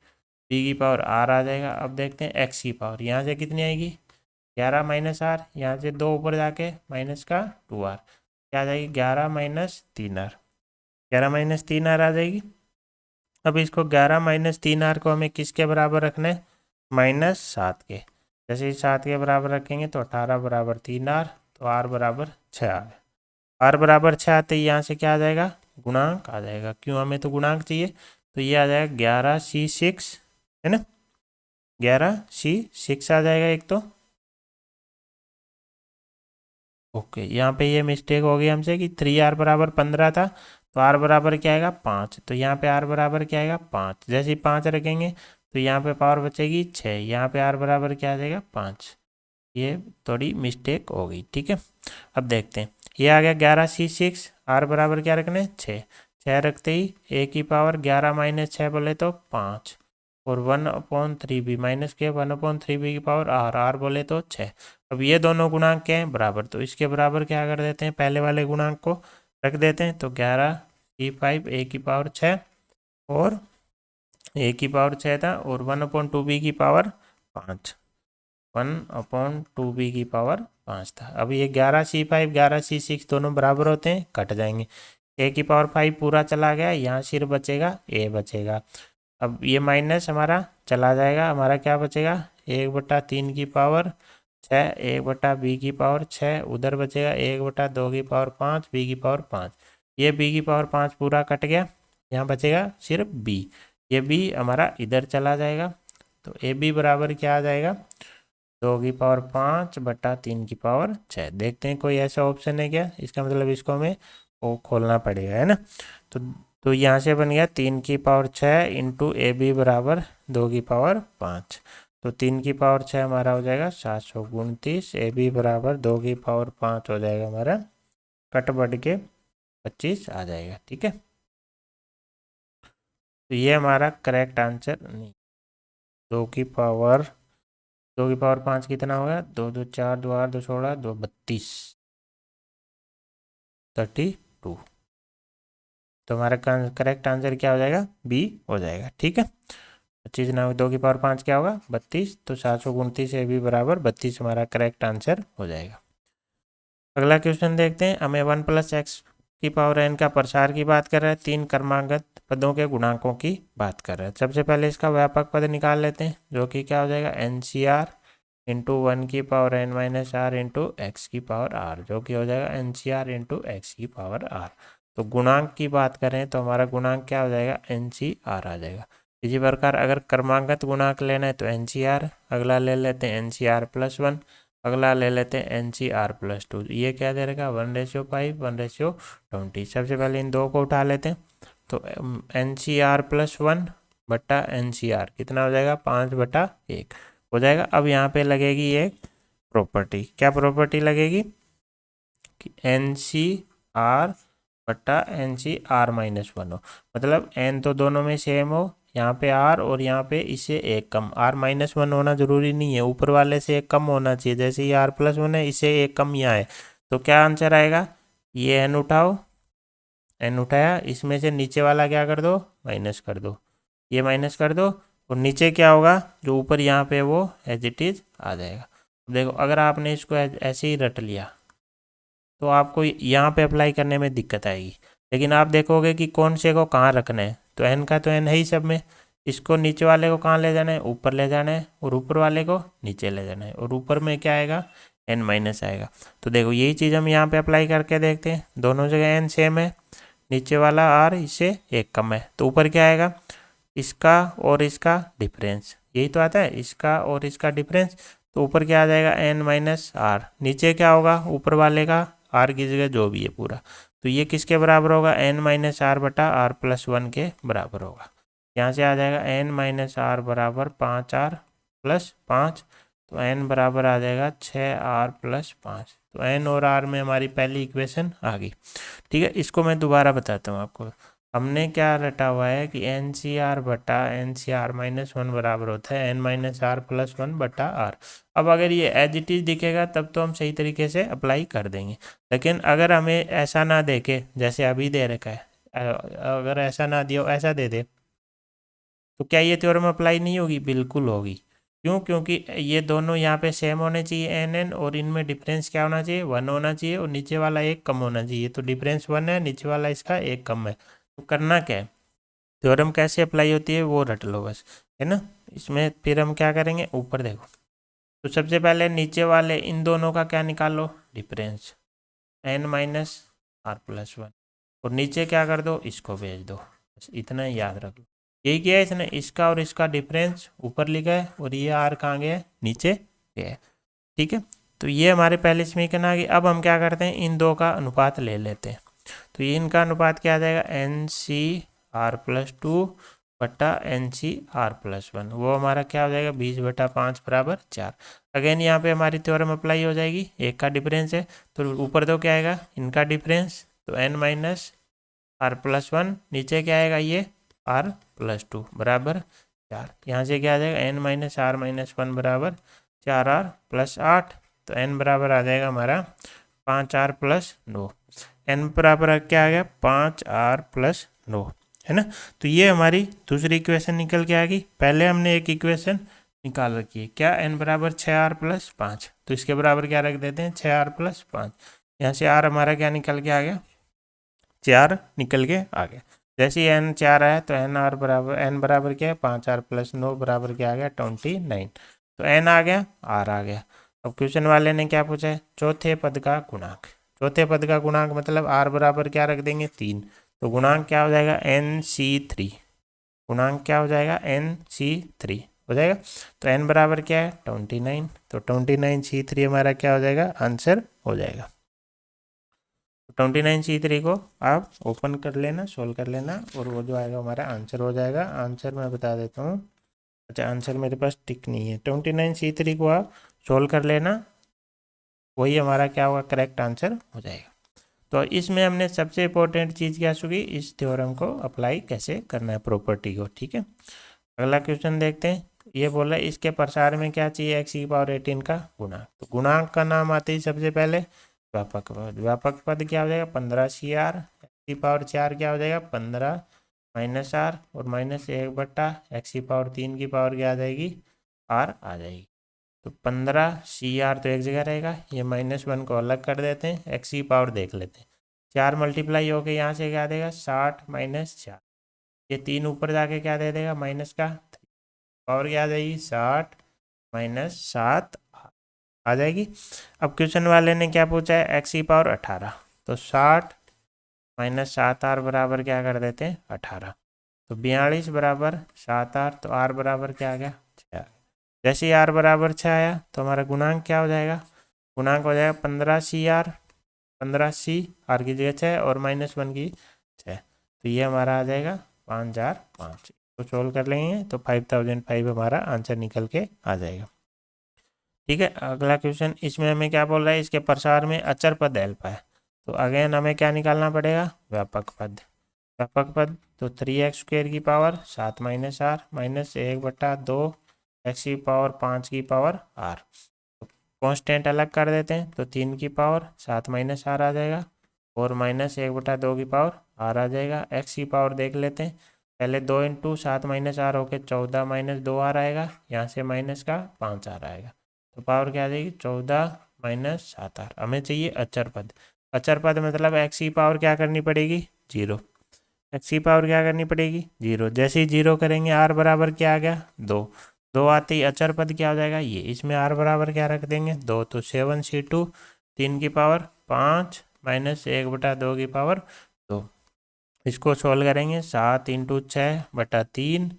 बी की पावर आर आ जाएगा। अब देखते हैं एक्स की पावर, यहाँ से कितनी आएगी 11 माइनस आर, यहाँ से 2 ऊपर जाके माइनस का 2r, क्या आ जाएगी 11 माइनस 3r, 11 माइनस 3r आ जाएगी। अब इसको 11 माइनस 3r को हमें किसके बराबर रखना है, -7 के। जैसे ही 7 के बराबर रखेंगे तो 18 बराबर 3r, तो r बराबर 6 आ गया। r बराबर 6 आते ही यहाँ से क्या आ जाएगा, गुणांक आ जाएगा, क्यों हमें तो गुणांक चाहिए, तो ये आ जाएगा 11C6, है ना, 11C6 आ जाएगा एक तो। ओके, यहाँ पे ये मिस्टेक हो गई हमसे कि 3r बराबर 15 था, तो r बराबर क्या आएगा 5, तो यहाँ पे r बराबर क्या आएगा 5। जैसे ही 5 रखेंगे तो यहाँ पे पावर बचेगी 6, यहाँ पे r बराबर क्या आ जाएगा 5। ये थोड़ी मिस्टेक हो गई, ठीक है। अब देखते हैं, ये आ गया 11C6, r बराबर क्या रखना है 6 रखते ही a की पावर 11 माइनस 6 बोले तो 5 और 1/3b माइनस के 1/3b की पावर r बोले तो 6। अब ये दोनों गुणांक क्या हैं बराबर, तो इसके बराबर क्या कर देते हैं, पहले वाले गुणांक को रख देते हैं, तो 11C5 a की पावर 6 और a की पावर 6 था और 1/2b की पावर 5, 1/2b की पावर 5 था। अब ये 11C5 11C6 दोनों बराबर होते हैं, कट जाएंगे, a की पावर 5 पूरा चला गया, यहाँ सिर्फ बचेगा a बचेगा। अब ये माइनस हमारा चला जाएगा, हमारा क्या बचेगा 1/3 की पावर 6, 1/b की पावर 6, उधर बचेगा 1/2 की पावर 5, b की पावर 5। ये b की पावर 5 पूरा कट गया, यहाँ बचेगा सिर्फ b, ये b हमारा इधर चला जाएगा, तो ए बी बराबर क्या आ जाएगा 2 की पावर 5/3 की पावर 6। देखते हैं कोई ऐसा ऑप्शन है क्या, इसका मतलब इसको हमें वो खोलना पड़ेगा, है ना। तो यहाँ से बन गया 3 की पावर 6 इंटू ए बी बराबर 2 की पावर 5, तो 3 की पावर 6 हमारा हो जाएगा 729, ए बी बराबर 2 की पावर 5 हो जाएगा हमारा, कट बढ़ के 25 आ जाएगा, ठीक है। तो ये हमारा करेक्ट आंसर नहीं, 2 की पावर 5 कितना होगा, 2 2 4 2 8 2 16 2 32, 32। तो हमारा करेक्ट आंसर क्या हो जाएगा, बी हो जाएगा, ठीक है। 25 ना 2 की पावर 5 क्या होगा 32, तो 729 ए बी बराबर 32 हमारा करेक्ट आंसर हो जाएगा। अगला क्वेश्चन देखते हैं, हमें 1 + x की पावर n का प्रसार की बात कर रहा है, 3 क्रमागत पदों के गुणांकों की बात कर रहा है। सबसे पहले इसका व्यापक पद निकाल लेते हैं, जो कि क्या हो जाएगा NCR इंटू 1 की पावर n-r इंटू एक्स की पावर r, जो कि हो जाएगा NCR इंटू एक्स की पावर r। तो गुणांक की बात करें तो हमारा गुणांक क्या हो जाएगा NCR आ जाएगा। इसी प्रकार अगर क्रमागत गुणांक लेना है तो NCR, अगला ले लेते हैं NCR+1, अगला ले लेते हैं NCR+2, ये क्या दे रहेगा 1/5 1/20। सबसे पहले इन दो को उठा लेते हैं, तो NCR+1 बट्टा NCR कितना हो जाएगा 5/1 हो जाएगा। अब यहाँ पे लगेगी एक प्रॉपर्टी, क्या प्रॉपर्टी लगेगी कि NCR बट्टा NCR-1 हो, मतलब n तो दोनों में सेम हो, यहाँ पे r और यहाँ पे इससे एक कम, r-1 होना जरूरी नहीं है, ऊपर वाले से एक कम होना चाहिए, जैसे ये r+1 है इससे एक कम यहाँ है, तो क्या आंसर आएगा, ये n उठाओ, n उठाया, इसमें से नीचे वाला क्या कर दो माइनस कर दो, ये माइनस कर दो, और नीचे क्या होगा जो ऊपर यहाँ पे वो एज इट इज आ जाएगा। देखो अगर आपने इसको ऐसे ही रट लिया तो आपको यहाँ पे अप्लाई करने में दिक्कत आएगी, लेकिन आप देखोगे कि कौन से को कहाँ रखना है, तो n का तो n है ही सब में, इसको नीचे वाले को कहाँ ले जाना है ऊपर ले जाना है, और ऊपर वाले को नीचे ले जाना है, और ऊपर में क्या आएगा n- आएगा। तो देखो यही चीज़ हम यहाँ पे अप्लाई करके देखते हैं, दोनों जगह n सेम है, नीचे वाला r इससे एक कम है, तो ऊपर क्या आएगा इसका और इसका डिफरेंस, यही तो आता है इसका और इसका डिफरेंस, तो ऊपर क्या आ जाएगा n-r, नीचे क्या होगा ऊपर वाले का r की जगह जो भी है पूरा, तो ये किसके बराबर होगा n-r बटा r+1 के बराबर होगा। यहाँ से आ जाएगा n-r बराबर 5r + 5, तो n बराबर आ जाएगा 6r + 5, तो एन और आर में हमारी पहली इक्वेशन आ गई। ठीक है, इसको मैं दोबारा बताता हूँ आपको। हमने क्या रटा हुआ है कि एन सी आर बटा N C R minus one बराबर होता है N minus R plus one बटा आर। अब अगर ये एज इट इज दिखेगा तब तो हम सही तरीके से अप्लाई कर देंगे, लेकिन अगर हमें ऐसा ना देखे जैसे अभी दे रखा है, अगर ऐसा ना दिया ऐसा दे दे, तो क्या ये थ्योरम अप्लाई नहीं होगी? बिल्कुल होगी। क्यों? क्योंकि ये दोनों यहाँ पे सेम होने चाहिए एन एन, और इनमें डिफरेंस क्या होना चाहिए? वन होना चाहिए, और नीचे वाला एक कम होना चाहिए। तो डिफरेंस वन है, नीचे वाला इसका एक कम है। तो करना क्या है, थ्योरम कैसे अप्लाई होती है वो रट लो बस, है ना। इसमें फिर हम क्या करेंगे, ऊपर देखो, तो सबसे पहले नीचे वाले इन दोनों का क्या निकालो? Difference N minus R plus one, और नीचे क्या कर दो? इसको भेज दो। बस इतना ही याद रख लो। यही किया है इसने, इसका और इसका डिफरेंस ऊपर लिखा है, और ये आर कहाँ गया है? नीचे गया है। ठीक है, तो ये हमारे पहले समीकरण आ गई। अब हम क्या करते हैं, इन दो का अनुपात ले लेते हैं। तो ये इनका अनुपात क्या आ जाएगा? N C R plus two बटा N C R plus one, वो हमारा क्या हो जाएगा? 20/5 बराबर 4। अगेन यहाँ पे हमारी थ्योरम अप्लाई हो जाएगी, एक का डिफरेंस है तो ऊपर दो क्या आएगा? इनका डिफरेंस, तो N minus R plus one, नीचे क्या आएगा? ये आर प्लस टू बराबर 4। यहाँ से क्या आ जाएगा? N minus R minus one बराबर 4r प्लस 8। तो एन बराबर आ जाएगा हमारा 5r प्लस 9। एन बराबर क्या आ गया? 5r प्लस 9, है ना। तो ये हमारी दूसरी इक्वेशन निकल के आ गई। पहले हमने एक इक्वेशन निकाल रखी है, क्या? एन बराबर 6r प्लस 5, तो इसके बराबर क्या रख देते हैं? 6r plus 5। यहाँ से r हमारा क्या निकल के आ गया? 4 निकल के आ गया। जैसे ही एन 4 आया तो एन बराबर क्या है? 5r प्लस 9 बराबर क्या आ गया? 29। तो एन आ गया, आर आ गया। अब क्वेश्चन वाले ने क्या पूछा है? चौथे पद का गुणांक। चौथे पद का गुणांक मतलब आर बराबर क्या रख देंगे? 3। तो गुणांक क्या हो जाएगा? N C 3। गुणांक क्या हो जाएगा? एन सी 3 हो जाएगा। तो एन बराबर क्या है? 29। तो 29C3 हमारा क्या हो जाएगा? आंसर हो जाएगा। 29C3 को आप ओपन कर लेना, सोल्व कर लेना, और वो जो आएगा हमारा आंसर हो जाएगा। आंसर मैं बता देता हूँ। अच्छा, आंसर मेरे पास टिक नहीं है। 29C3 को आप सोल्व कर लेना, वही हमारा क्या होगा? करेक्ट आंसर हो जाएगा। तो इसमें हमने सबसे इंपॉर्टेंट चीज़ क्या सुनी? इस थ्योरम को अप्लाई कैसे करना है, प्रॉपर्टी को। ठीक है, अगला क्वेश्चन देखते हैं। ये बोला इसके प्रसार में क्या चाहिए? x की पावर 18 का गुणांक। तो गुणांक का नाम आते ही सबसे पहले व्यापक पद। व्यापक पद क्या हो जाएगा? 15CR, एक्स की पावर 4 क्या हो जाएगा? 15 माइनस आर, और माइनस 1/x की पावर 3 की पावर क्या आ जाएगी? आर आ जाएगी। तो 15CR तो एक जगह रहेगा, ये -1 को अलग कर देते हैं, एक्स की पावर देख लेते हैं। 4 मल्टीप्लाई होके यहाँ से क्या देगा? 60 माइनस 4। ये 3 ऊपर जाके क्या दे देगा? माइनस का पावर क्या आ जाएगी? 60 माइनस 7 आ जाएगी। अब क्वेश्चन वाले ने क्या पूछा है? एक्स की पावर 18। तो 60 माइनस 7r बराबर क्या कर देते हैं? 18। तो 42 बराबर 7r, तो r बराबर क्या आ गया? 6। जैसे ही r बराबर 6 आया तो हमारा गुणांक क्या हो जाएगा? गुणांक हो जाएगा 15CR, 15C, r की जगह 6 और -1 की 6। तो ये हमारा आ जाएगा 5005। तो सोल्व कर लेंगे तो 5005 हमारा आंसर निकल के आ जाएगा। ठीक है, अगला क्वेश्चन, इसमें हमें क्या बोल रहा है? इसके प्रसार में अचर पद हेल्प है। तो अगेन हमें क्या निकालना पड़ेगा? व्यापक पद। व्यापक पद तो 3x² की power 7 minus R minus 1/2 x की पावर 5 की पावर आर। कॉन्स्टेंट अलग कर देते हैं, तो 3 की पावर 7 माइनस आर आ जाएगा, और माइनस 1/2 की पावर आर आ जाएगा। एक्स की पावर देख लेते हैं, पहले 2 इंटू 7 माइनस आर होके 14 माइनस 2 आर आएगा, यहाँ से माइनस का 5 आर आएगा। तो पावर क्या आ जाएगी? 14 माइनस 7 आर। हमें चाहिए अचर पद। अचर पद मतलब एक्स की पावर क्या करनी पड़ेगी? 0। एक्स की पावर क्या करनी पड़ेगी? 0। जैसे ही 0 करेंगे आर बराबर क्या आ गया? 2। 2 आते ही अचर पद क्या हो जाएगा? ये। इसमें आर बराबर क्या रख देंगे? 2। तो 7C2, 3 की पावर 5 माइनस 1/2 की पावर 2। इसको सोल्व करेंगे, 7 इंटू 6/3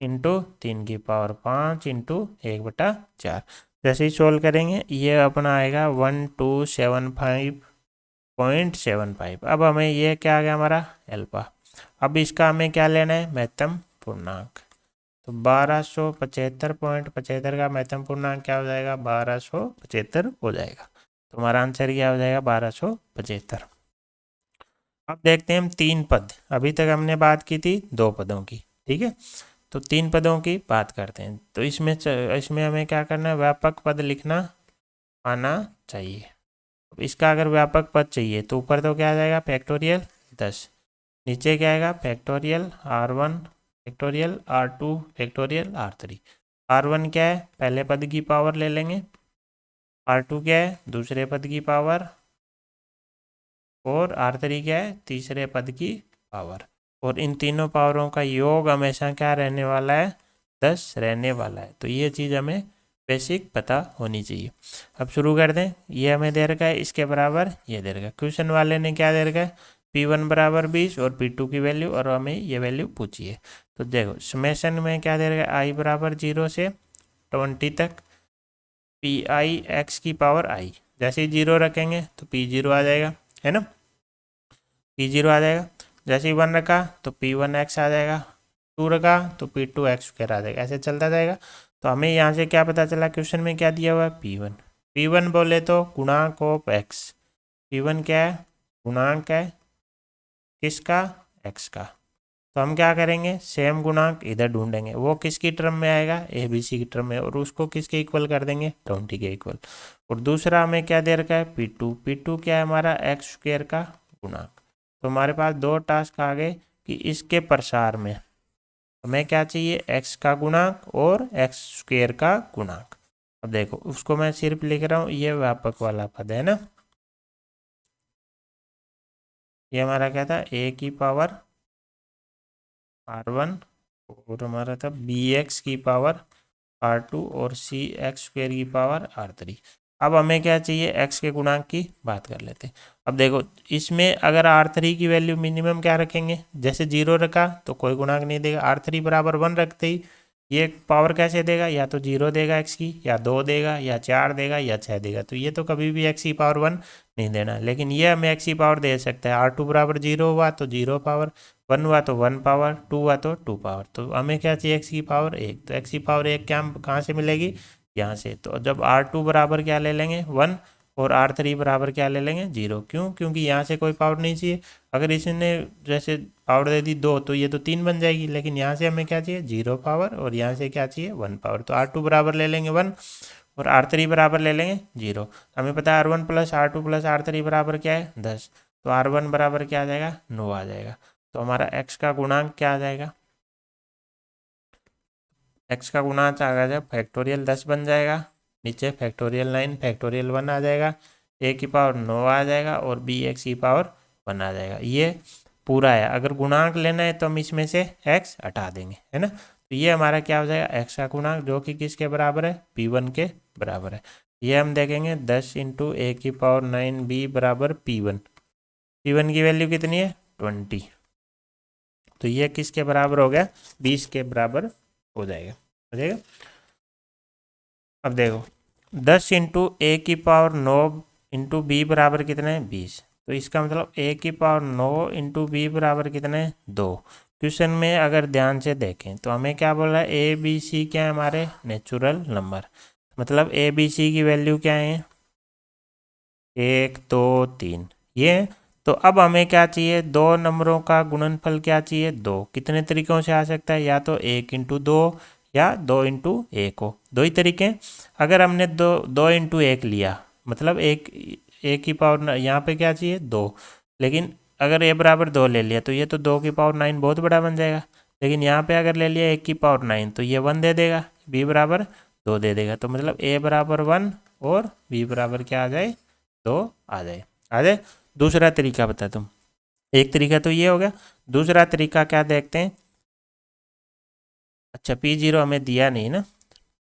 इंटू 3 की पावर 5 इंटू 1/4। जैसे ही सोल्व करेंगे ये अपना आएगा 1275.75। अब हमें ये क्या आ गया? हमारा एल्फा। अब इसका हमें क्या लेना है? महत्तम पूर्णांक। तो 1275.75 का महत्तम पूर्णांक क्या हो जाएगा? 1275 हो जाएगा। तो हमारा आंसर क्या हो जाएगा 1275। अब देखते हैं हम 3 पद, अभी तक हमने बात की थी 2 पदों की, ठीक है। तो 3 पदों की बात करते हैं। तो इसमें हमें क्या करना है, व्यापक पद लिखना आना चाहिए। इसका अगर व्यापक पद चाहिए तो ऊपर तो क्या आ जाएगा फैक्टोरियल 10, नीचे क्या आएगा factorial R1 factorial R2 factorial R3। R1 क्या है, पहले पद की पावर ले लेंगे, R2 क्या है, दूसरे पद की पावर, और R3 क्या है, तीसरे पद की पावर। और इन तीनों पावरों का योग हमेशा क्या रहने वाला है, 10 रहने वाला है। तो ये चीज़ हमें बेसिक पता होनी चाहिए। अब शुरू कर दें। ये हमें दे रखा है इसके बराबर, ये दे रखा है, क्वेश्चन वाले ने क्या दे रखा है, P1 बराबर 20 और P2 की वैल्यू, और हमें ये वैल्यू पूछी है। तो देखो समेशन में क्या दे रखा है, i बराबर 0 से 20 तक PI x की पावर i। जैसे ही 0 रखेंगे तो P0 आ जाएगा, है ना, P0 आ जाएगा। जैसे ही 1 रखा तो P1x आ जाएगा, 2 रखा तो P2x² आ जाएगा, ऐसे चलता जाएगा। तो हमें यहाँ से क्या पता चला, क्वेश्चन में क्या दिया हुआ है P1। P1 बोले तो गुणांक ऑफ x, P1 क्या है, गुणांक है किसका, x का। तो हम क्या करेंगे, सेम गुणांक इधर ढूंढेंगे, वो किसकी टर्म में आएगा, ABC की टर्म में, और उसको किसके इक्वल कर देंगे, 20 के इक्वल। और दूसरा हमें क्या दे रखा है P2 क्या है हमारा x² का गुणांक। तो हमारे पास 2 टास्क आ गए कि इसके प्रसार में हमें क्या चाहिए, x का गुणांक और x² का गुणांक। अब देखो उसको मैं सिर्फ लिख रहा हूँ, ये व्यापक वाला पद है ना, ये हमारा क्या था, a की पावर R1 और हमारा था bx की पावर R2 और cx² की पावर R3। अब हमें क्या चाहिए, x के गुणांक की बात कर लेते हैं। अब देखो इसमें अगर R3 की वैल्यू मिनिमम क्या रखेंगे, जैसे 0 रखा तो कोई गुणांक नहीं देगा, R3 बराबर 1 रखते ही ये पावर कैसे देगा, या तो 0 देगा x की, या 2 देगा, या 4 देगा, या 6 देगा। तो ये तो कभी भी x की पावर 1 नहीं देना, लेकिन ये हमें x की पावर दे सकता है। R2 बराबर 0 हुआ तो 0 पावर, 1 हुआ तो 1 पावर, 2 हुआ तो 2 पावर। तो हमें क्या चाहिए, x की पावर 1। तो x की पावर 1 क्या कहाँ से मिलेगी, यहाँ से। तो जब R2 बराबर क्या ले लेंगे 1, और R3 बराबर क्या ले लेंगे 0। क्यों, क्योंकि यहाँ से कोई पावर नहीं चाहिए। अगर इसने जैसे पावर दे दी 2 तो ये तो 3 बन जाएगी, लेकिन यहाँ से हमें क्या चाहिए 0 पावर, और यहाँ से क्या चाहिए 1 पावर। तो R2 बराबर ले लेंगे 1 और R3 बराबर ले लेंगे 0। हमें पता है R1 plus R2 plus R3 बराबर क्या है 10। तो R1 बराबर क्या आ जाएगा 9 आ जाएगा। तो हमारा x का गुणांक क्या आ जाएगा, x का गुणांक आ जाएगा फैक्टोरियल 10 बन जाएगा, नीचे फैक्टोरियल 9 फैक्टोरियल 1 आ जाएगा, a की पावर 9 आ जाएगा, और bx की पावर 1 आ जाएगा। ये पूरा है। अगर गुणांक लेना है तो हम इसमें से x हटा देंगे, है ना। तो ये हमारा क्या हो जाएगा, x का गुणांक, जो कि किसके बराबर है, P1 के बराबर है। ये हम देखेंगे 10 इंटू a की पावर 9b बराबर P1। P1 की वैल्यू कितनी है 20। तो ये किसके बराबर हो गया, 20 के बराबर हो जाएगा, हो जाएगा। अब देखो 10 इंटू ए की पावर 9 इंटू बी बराबर कितने हैं 20। तो इसका मतलब ए की पावर 9 इंटू बी बराबर कितने हैं 2। क्वेश्चन में अगर ध्यान से देखें तो हमें क्या बोल रहा है, ए बी सी क्या है हमारे नेचुरल नंबर, मतलब ए बी सी की वैल्यू क्या है 1 2 3 ये। तो अब हमें क्या चाहिए, दो नंबरों का गुणनफल क्या चाहिए 2। कितने तरीकों से आ सकता है, या तो 1 इंटू 2 या 2 इंटू 1 हो, दो ही तरीके। अगर हमने 2 इंटू 1 लिया, मतलब एक की पावर यहाँ पे क्या चाहिए 2, लेकिन अगर a बराबर 2 ले लिया तो ये तो 2 की पावर 9 बहुत बड़ा बन जाएगा। लेकिन यहाँ पे अगर ले लिया 1 की पावर 9 तो ये 1 दे देगा, b बराबर 2 दे देगा। तो मतलब a बराबर 1 और b बराबर क्या आ जाए 2 आ जाए, आ जाए। दूसरा तरीका बता तुम, एक तरीका तो ये हो गया, दूसरा तरीका क्या देखते हैं। अच्छा P0 हमें दिया नहीं ना,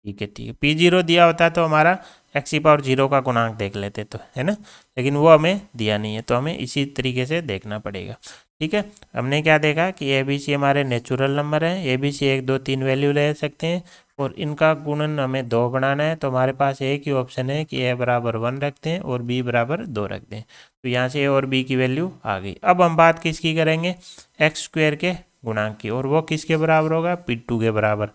ठीक है ठीक है, P0 दिया होता तो हमारा x की पावर 0 का गुणांक देख लेते तो, है ना, लेकिन वो हमें दिया नहीं है, तो हमें इसी तरीके से देखना पड़ेगा। ठीक है, हमने क्या देखा कि ए बी सी हमारे नेचुरल नंबर हैं, ए बी सी 1 2 3 वैल्यू ले सकते हैं, और इनका गुणन हमें 2 बनाना है। तो हमारे पास एक ही ऑप्शन है कि a बराबर 1 रखते हैं और b बराबर 2 रखते हैं। तो यहाँ से a और b की वैल्यू आ गई। अब हम बात किसकी करेंगे, x² के गुणांक की, और वो किसके बराबर होगा P2 के बराबर,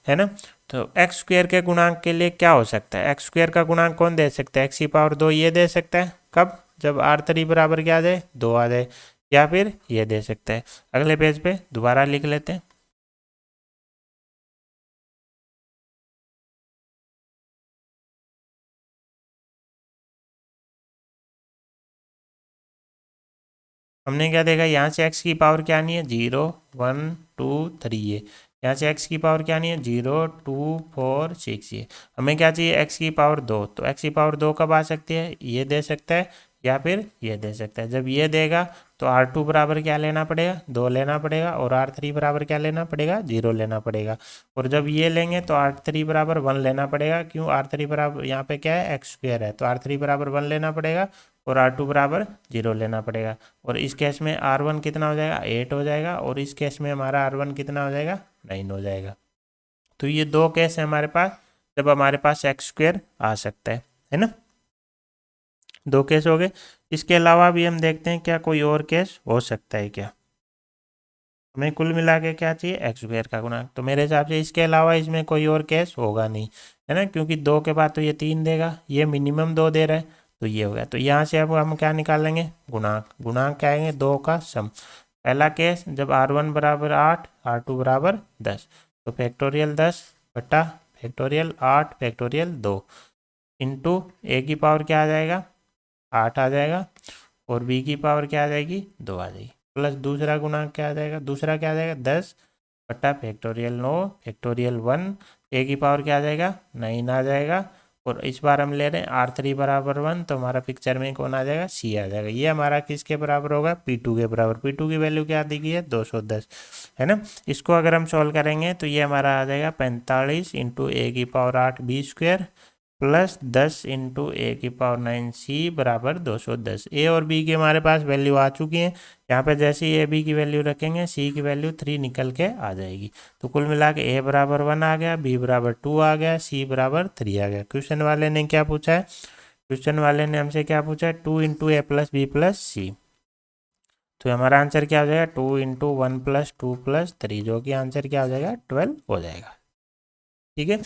है ना। तो एक्स स्क्वायर के गुणांक के लिए क्या हो सकता है, एक्स स्क्वायर का गुणांक कौन दे सकता है, एक्स की पावर 2 ये दे सकता है, कब, जब R3 बराबर क्या आ जाए, 2 आ जाए, या फिर ये दे सकता है। अगले पेज पे दोबारा लिख लेते हैं। हमने क्या देखा, यहाँ से x की पावर क्या नहीं है, 0 1 2 3 ये, यहाँ से x की पावर क्या नहीं है, 0 2 4 6 ये। हमें क्या चाहिए, x की पावर 2, तो x की पावर 2 कब आ सकती है, ये दे सकता है या फिर ये दे सकता है। जब ये देगा तो R2 बराबर क्या लेना पड़ेगा, 2 लेना पड़ेगा, और R3 बराबर क्या लेना पड़ेगा, 0 लेना पड़ेगा। और जब ये लेंगे तो R3 बराबर 1 लेना पड़ेगा, क्यों, R3 बराबर यहाँ पे क्या है, एक्स स्क्वायर है, तो R3 बराबर 1 लेना पड़ेगा, और R2 बराबर 0 लेना पड़ेगा। और इस केस में R1 कितना हो जाएगा, 8 हो जाएगा, और इस केस में हमारा R1 कितना हो जाएगा, 9 हो जाएगा। तो ये दो केस है हमारे पास, जब हमारे पास एक्स स्क्वायर आ सकता है ना, दो केस हो गए। इसके अलावा भी हम देखते हैं क्या कोई और केस हो सकता है क्या। हमें कुल मिला के क्या चाहिए, एक्स स्क्वायर का गुणांक। तो मेरे हिसाब से इसके अलावा इसमें कोई और केस होगा नहीं, है ना, क्योंकि 2 के बाद तो ये 3 देगा, ये मिनिमम 2 दे रहा है, तो ये हो गया। तो यहाँ से अब हम क्या निकालेंगे, गुणांक। गुणांक क्या आएंगे, 2 का सम। पहला केस जब R1 बराबर 8, R2 बराबर 10, तो फैक्टोरियल 10 बटा फैक्टोरियल 8 फैक्टोरियल 2 इंटू ए की पावर क्या आ जाएगा, 8 आ जाएगा, और बी की पावर क्या आ जाएगी, 2 आ जाएगी, प्लस दूसरा गुणांक क्या आ जाएगा, दूसरा क्या आ जाएगा, 10 बटा फैक्टोरियल 9 फैक्टोरियल 1, ए की पावर क्या आ जाएगा, 9 आ जाएगा। और इस बार हम ले रहे हैं R3 बराबर 1, तो हमारा पिक्चर में कौन आ जाएगा, सी आ जाएगा। ये हमारा किसके बराबर होगा, P2 के बराबर। P2 की वैल्यू क्या दी गई है, 210, है ना। इसको अगर हम सॉल्व करेंगे तो ये हमारा आ जाएगा 45 इंटू ए की power 8 B square plus 10 into A की पावर 9 सी बराबर 210। ए और बी की हमारे पास वैल्यू आ चुकी है। यहाँ पे जैसे ही ए बी की वैल्यू रखेंगे सी की वैल्यू 3 निकल के आ जाएगी। तो कुल मिला के ए बराबर 1 आ गया, बी बराबर 2 आ गया, सी बराबर 3 आ गया। क्वेश्चन वाले ने क्या पूछा है, क्वेश्चन वाले ने हमसे क्या पूछा है, 2 इंटू ए प्लस बी प्लस सी। तो हमारा आंसर क्या हो जाएगा, 2 इंटू 1 प्लस 2 प्लस 3, जो कि आंसर क्या हो जाएगा, 12 हो जाएगा। ठीक है,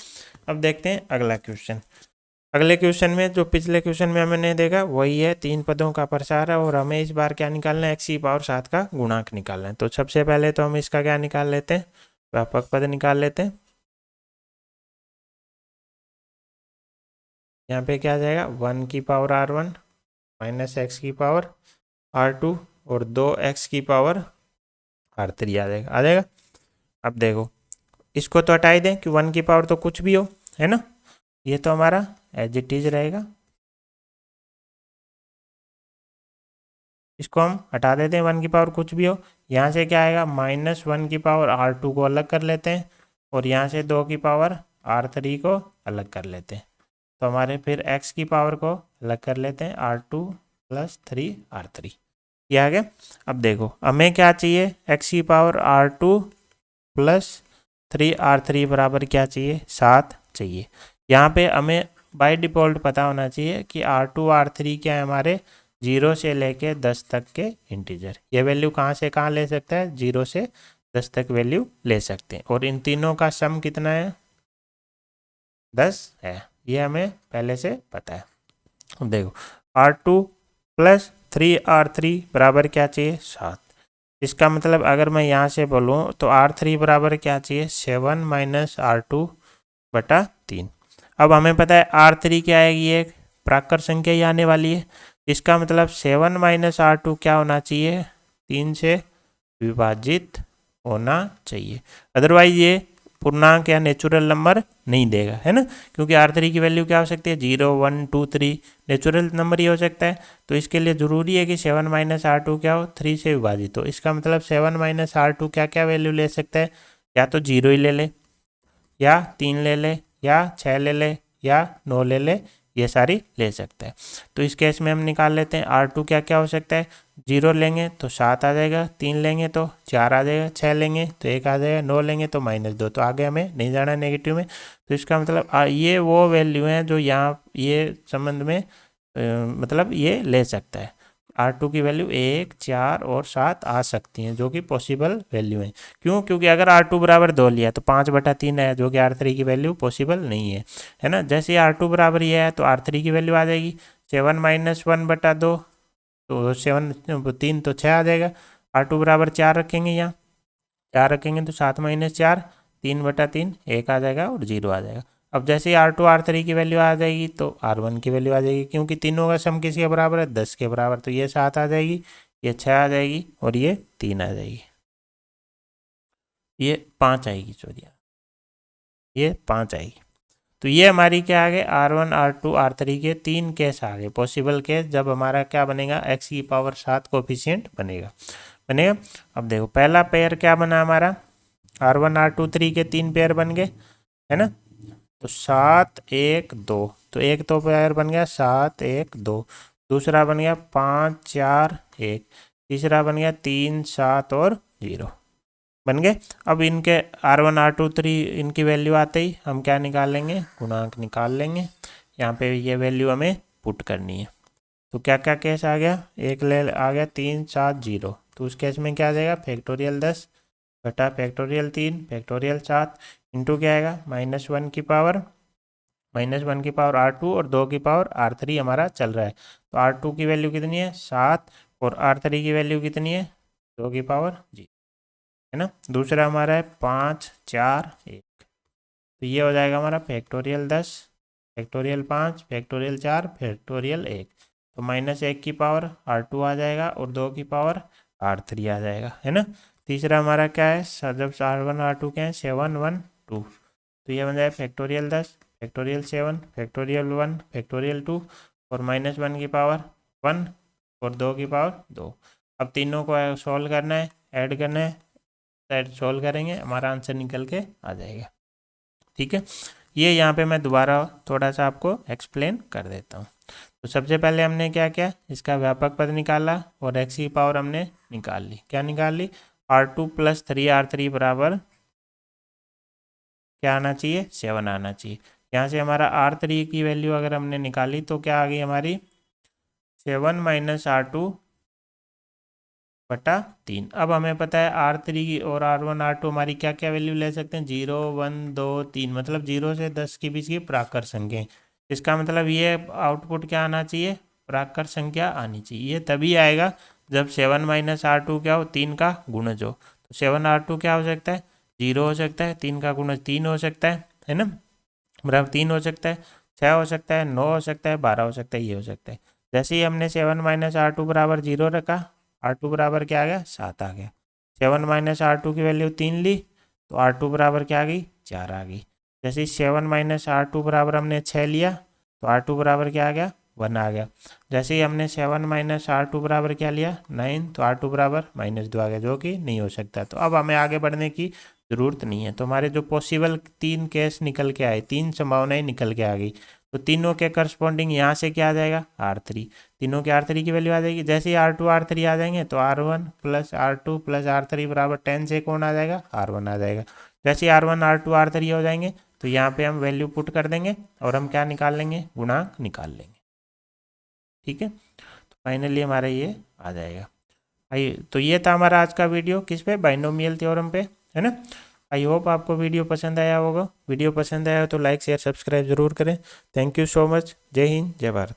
अब देखते हैं अगला क्वेश्चन। अगले क्वेश्चन में जो पिछले क्वेश्चन में हमने देखा वही है, 3 पदों का प्रसार है, और हमें इस बार क्या निकालना है, एक्स की पावर 7 का गुणांक निकालना है। तो सबसे पहले तो हम इसका क्या निकाल लेते हैं, व्यापक पद निकाल लेते हैं। यहाँ पे क्या आ जाएगा, 1 की पावर R1 माइनस एक्स की पावर R2 और 2x की पावर R3 आ जाएगा। अब देखो इसको तो हटाई दें कि 1 की पावर तो कुछ भी हो, है ना, ये तो हमारा एज इट इज रहेगा। इसको हम हटा देते हैं, 1 की पावर कुछ भी हो। यहाँ से क्या आएगा, -1 की पावर R2 को अलग कर लेते हैं, और यहाँ से 2 की पावर R3 को अलग कर लेते हैं। तो हमारे फिर x की पावर को अलग कर लेते हैं, R2 प्लस 3R3, ये आ गया। अब देखो हमें क्या चाहिए, x की पावर R2 प्लस 3R3 बराबर क्या चाहिए, 7 चाहिए। यहाँ पे हमें बाय डिफ़ॉल्ट पता होना चाहिए कि R2 R3 क्या है, हमारे 0 से लेके 10 तक के इंटीजर। ये वैल्यू कहाँ से कहाँ ले सकता है, 0 से 10 तक वैल्यू ले सकते हैं। और इन तीनों का सम कितना है, 10 है, ये हमें पहले से पता है। अब देखो R2 प्लस 3R3 बराबर क्या चाहिए, 7। इसका मतलब अगर मैं यहाँ से बोलूँ तो R3 बराबर क्या चाहिए, 7 माइनस R2 बटा 3। अब हमें पता है R3 क्या आएगी, एक प्राकृत संख्या ही आने वाली है। इसका मतलब 7 माइनस R2 क्या होना चाहिए, 3 से विभाजित होना चाहिए, अदरवाइज ये पूर्णांक या नेचुरल नंबर नहीं देगा, है ना, क्योंकि R3 की वैल्यू क्या हो सकती है, 0 1 2 3 नेचुरल नंबर ही हो सकता है। तो इसके लिए ज़रूरी है कि 7 माइनस R2 क्या हो, 3 से विभाजित हो। इसका मतलब 7 माइनस R2 क्या क्या वैल्यू ले सकता है, या तो 0 ही ले ले, या 3 ले ले, या 6 ले ले, या 9 ले ले, ये सारी ले सकता है। तो इस केस में हम निकाल लेते हैं R2 क्या क्या हो सकता है, 0 लेंगे तो 7 आ जाएगा, 3 लेंगे तो 4 आ जाएगा, 6 लेंगे तो 1 आ जाएगा, 9 लेंगे तो -2। तो आगे हमें नहीं जाना नेगेटिव में। तो इसका मतलब ये वो वैल्यू हैं जो यहाँ ये संबंध में मतलब ये ले सकता है। R2 की वैल्यू 1, 4 और 7 आ सकती हैं, जो कि पॉसिबल वैल्यू है। क्यों? क्योंकि अगर R2 बराबर 2 लिया तो 5/3 है, जो कि R3 की वैल्यू पॉसिबल नहीं है ना। जैसे R2 बराबर ये है तो R3 की वैल्यू आ जाएगी 7 - 1/2, तो 7 3 तो 6 आ जाएगा। R2 बराबर 4 रखेंगे, यहाँ 4 रखेंगे तो 7 - 4 3/3 1 आ जाएगा और 0 आ जाएगा। अब जैसे ही R2 R3 की वैल्यू आ जाएगी तो R1 की वैल्यू आ जाएगी, क्योंकि तीनों का सम किसके बराबर है? 10 के बराबर। तो ये 7 आ जाएगी, ये 6 आ जाएगी और ये 3 आ जाएगी, ये 5 आएगी, सॉरी ये 5 आएगी। तो ये हमारी क्या आ गए? R1 R2 R3 के 3 केस आ गए, पॉसिबल केस, जब हमारा क्या बनेगा? x की पावर 7 कोफिशिएंट बनेगा। अब देखो पहला पेयर क्या बना हमारा? R1 R2 3 के 3 पेयर बन गए, है ना। तो 7 1 2, तो एक तो पेयर बन गया 7 1 2, दूसरा बन गया 5 4 1, तीसरा बन गया 3 7 और 0 बन गए। अब इनके R1 R2 3 इनकी वैल्यू आते ही हम क्या निकाल लेंगे? गुणांक निकाल लेंगे। यहाँ पे ये वैल्यू हमें पुट करनी है। तो क्या क्या केस आ गया? एक ले आ गया 3 7 0, तो उस केस में क्या आ जाएगा? फैक्टोरियल 10 बटा फैक्टोरियल 3 फैक्टोरियल 7 इंटू क्या आएगा? -1 की पावर R2 और 2 की पावर R3 हमारा चल रहा है। तो R2 की वैल्यू कितनी है? 7 और R3 की वैल्यू कितनी है? 2 की पावर जी, है ना। दूसरा हमारा है 5 4 1, तो ये हो जाएगा हमारा फैक्टोरियल 10 फैक्टोरियल 5 फैक्टोरियल 4 फैक्टोरियल 1, तो -1 की पावर R2 आ जाएगा और 2 की पावर R3 आ जाएगा, है ना। तीसरा हमारा क्या है? जब R1 R2 क्या है? 7 1 2, तो ये बन जाएगा फैक्टोरियल 10 फैक्टोरियल 7 फैक्टोरियल 1 फैक्टोरियल 2 और -1 की पावर 1 और 2 की पावर 2। अब तीनों को सॉल्व करना है, ऐड करना है, सॉल्व करेंगे, हमारा आंसर निकल के आ जाएगा। ठीक है, ये यहाँ पे मैं दोबारा थोड़ा सा आपको एक्सप्लेन कर देता हूँ। तो सबसे पहले हमने क्या किया? इसका व्यापक पद निकाला और x की पावर हमने निकाल ली। क्या निकाल ली? R2 + 3R3 बराबर क्या आना चाहिए? 7 आना चाहिए। यहाँ से हमारा R3 की वैल्यू अगर हमने निकाली तो क्या आ गई हमारी? 7 - R2 बटा 3। अब हमें पता है R3 और R1 R2 हमारी क्या क्या वैल्यू ले सकते हैं? 0 1 2 3, मतलब 0 से 10 के बीच की प्राकृत संख्या। इसका मतलब ये आउटपुट क्या आना चाहिए? प्राकृत संख्या आनी चाहिए। ये तभी आएगा जब 7 - R2 क्या हो? 3 का गुणज हो। तो 7 R2 क्या हो सकता है? 0 हो सकता है, 3 का गुणज 3 हो सकता है ना, बराबर 3 हो सकता है, 6 हो सकता है, 9 हो सकता है, 12 हो सकता है, ये हो सकता है। जैसे ही हमने 7 - R2 बराबर 0 रखा, R2 बराबर क्या आ गया? 7 आ गया। 7 - R2 की वैल्यू 3 ली तो R2 बराबर क्या आ गई? 4 आ गई। जैसे 7 - R2 बराबर हमने 6 लिया तो R2 बराबर क्या आ गया? 1 आ गया। जैसे ही हमने 7 - R2 बराबर क्या लिया? 9, तो R2 बराबर -2 आ गया, जो कि नहीं हो सकता। तो अब हमें आगे बढ़ने की ज़रूरत नहीं है। तो हमारे जो पॉसिबल 3 केस निकल के आए, 3 संभावनाएं निकल के आ गई, तो तीनों के करस्पॉन्डिंग यहाँ से क्या आ जाएगा? R3। तीनों के R3 की वैल्यू आ जाएगी। जैसे ही R2 R3 आ जाएंगे तो R1 + R2 + R3 बराबर 10 से कौन आ जाएगा? R1 आ जाएगा। जैसे ही R1 R2 R3 हो जाएंगे तो यहाँ पे हम वैल्यू पुट कर देंगे और हम क्या निकाल लेंगे? गुणांक निकाल लेंगे। ठीक है, तो फाइनली हमारा ये आ जाएगा। आइए, तो ये था हमारा आज का वीडियो, किस पे? बाइनोमियल थ्योरम पे, है ना। आई होप आपको वीडियो पसंद आया होगा। वीडियो पसंद आया तो लाइक शेयर सब्सक्राइब जरूर करें। Thank you so much. जय हिंद, जय भारत।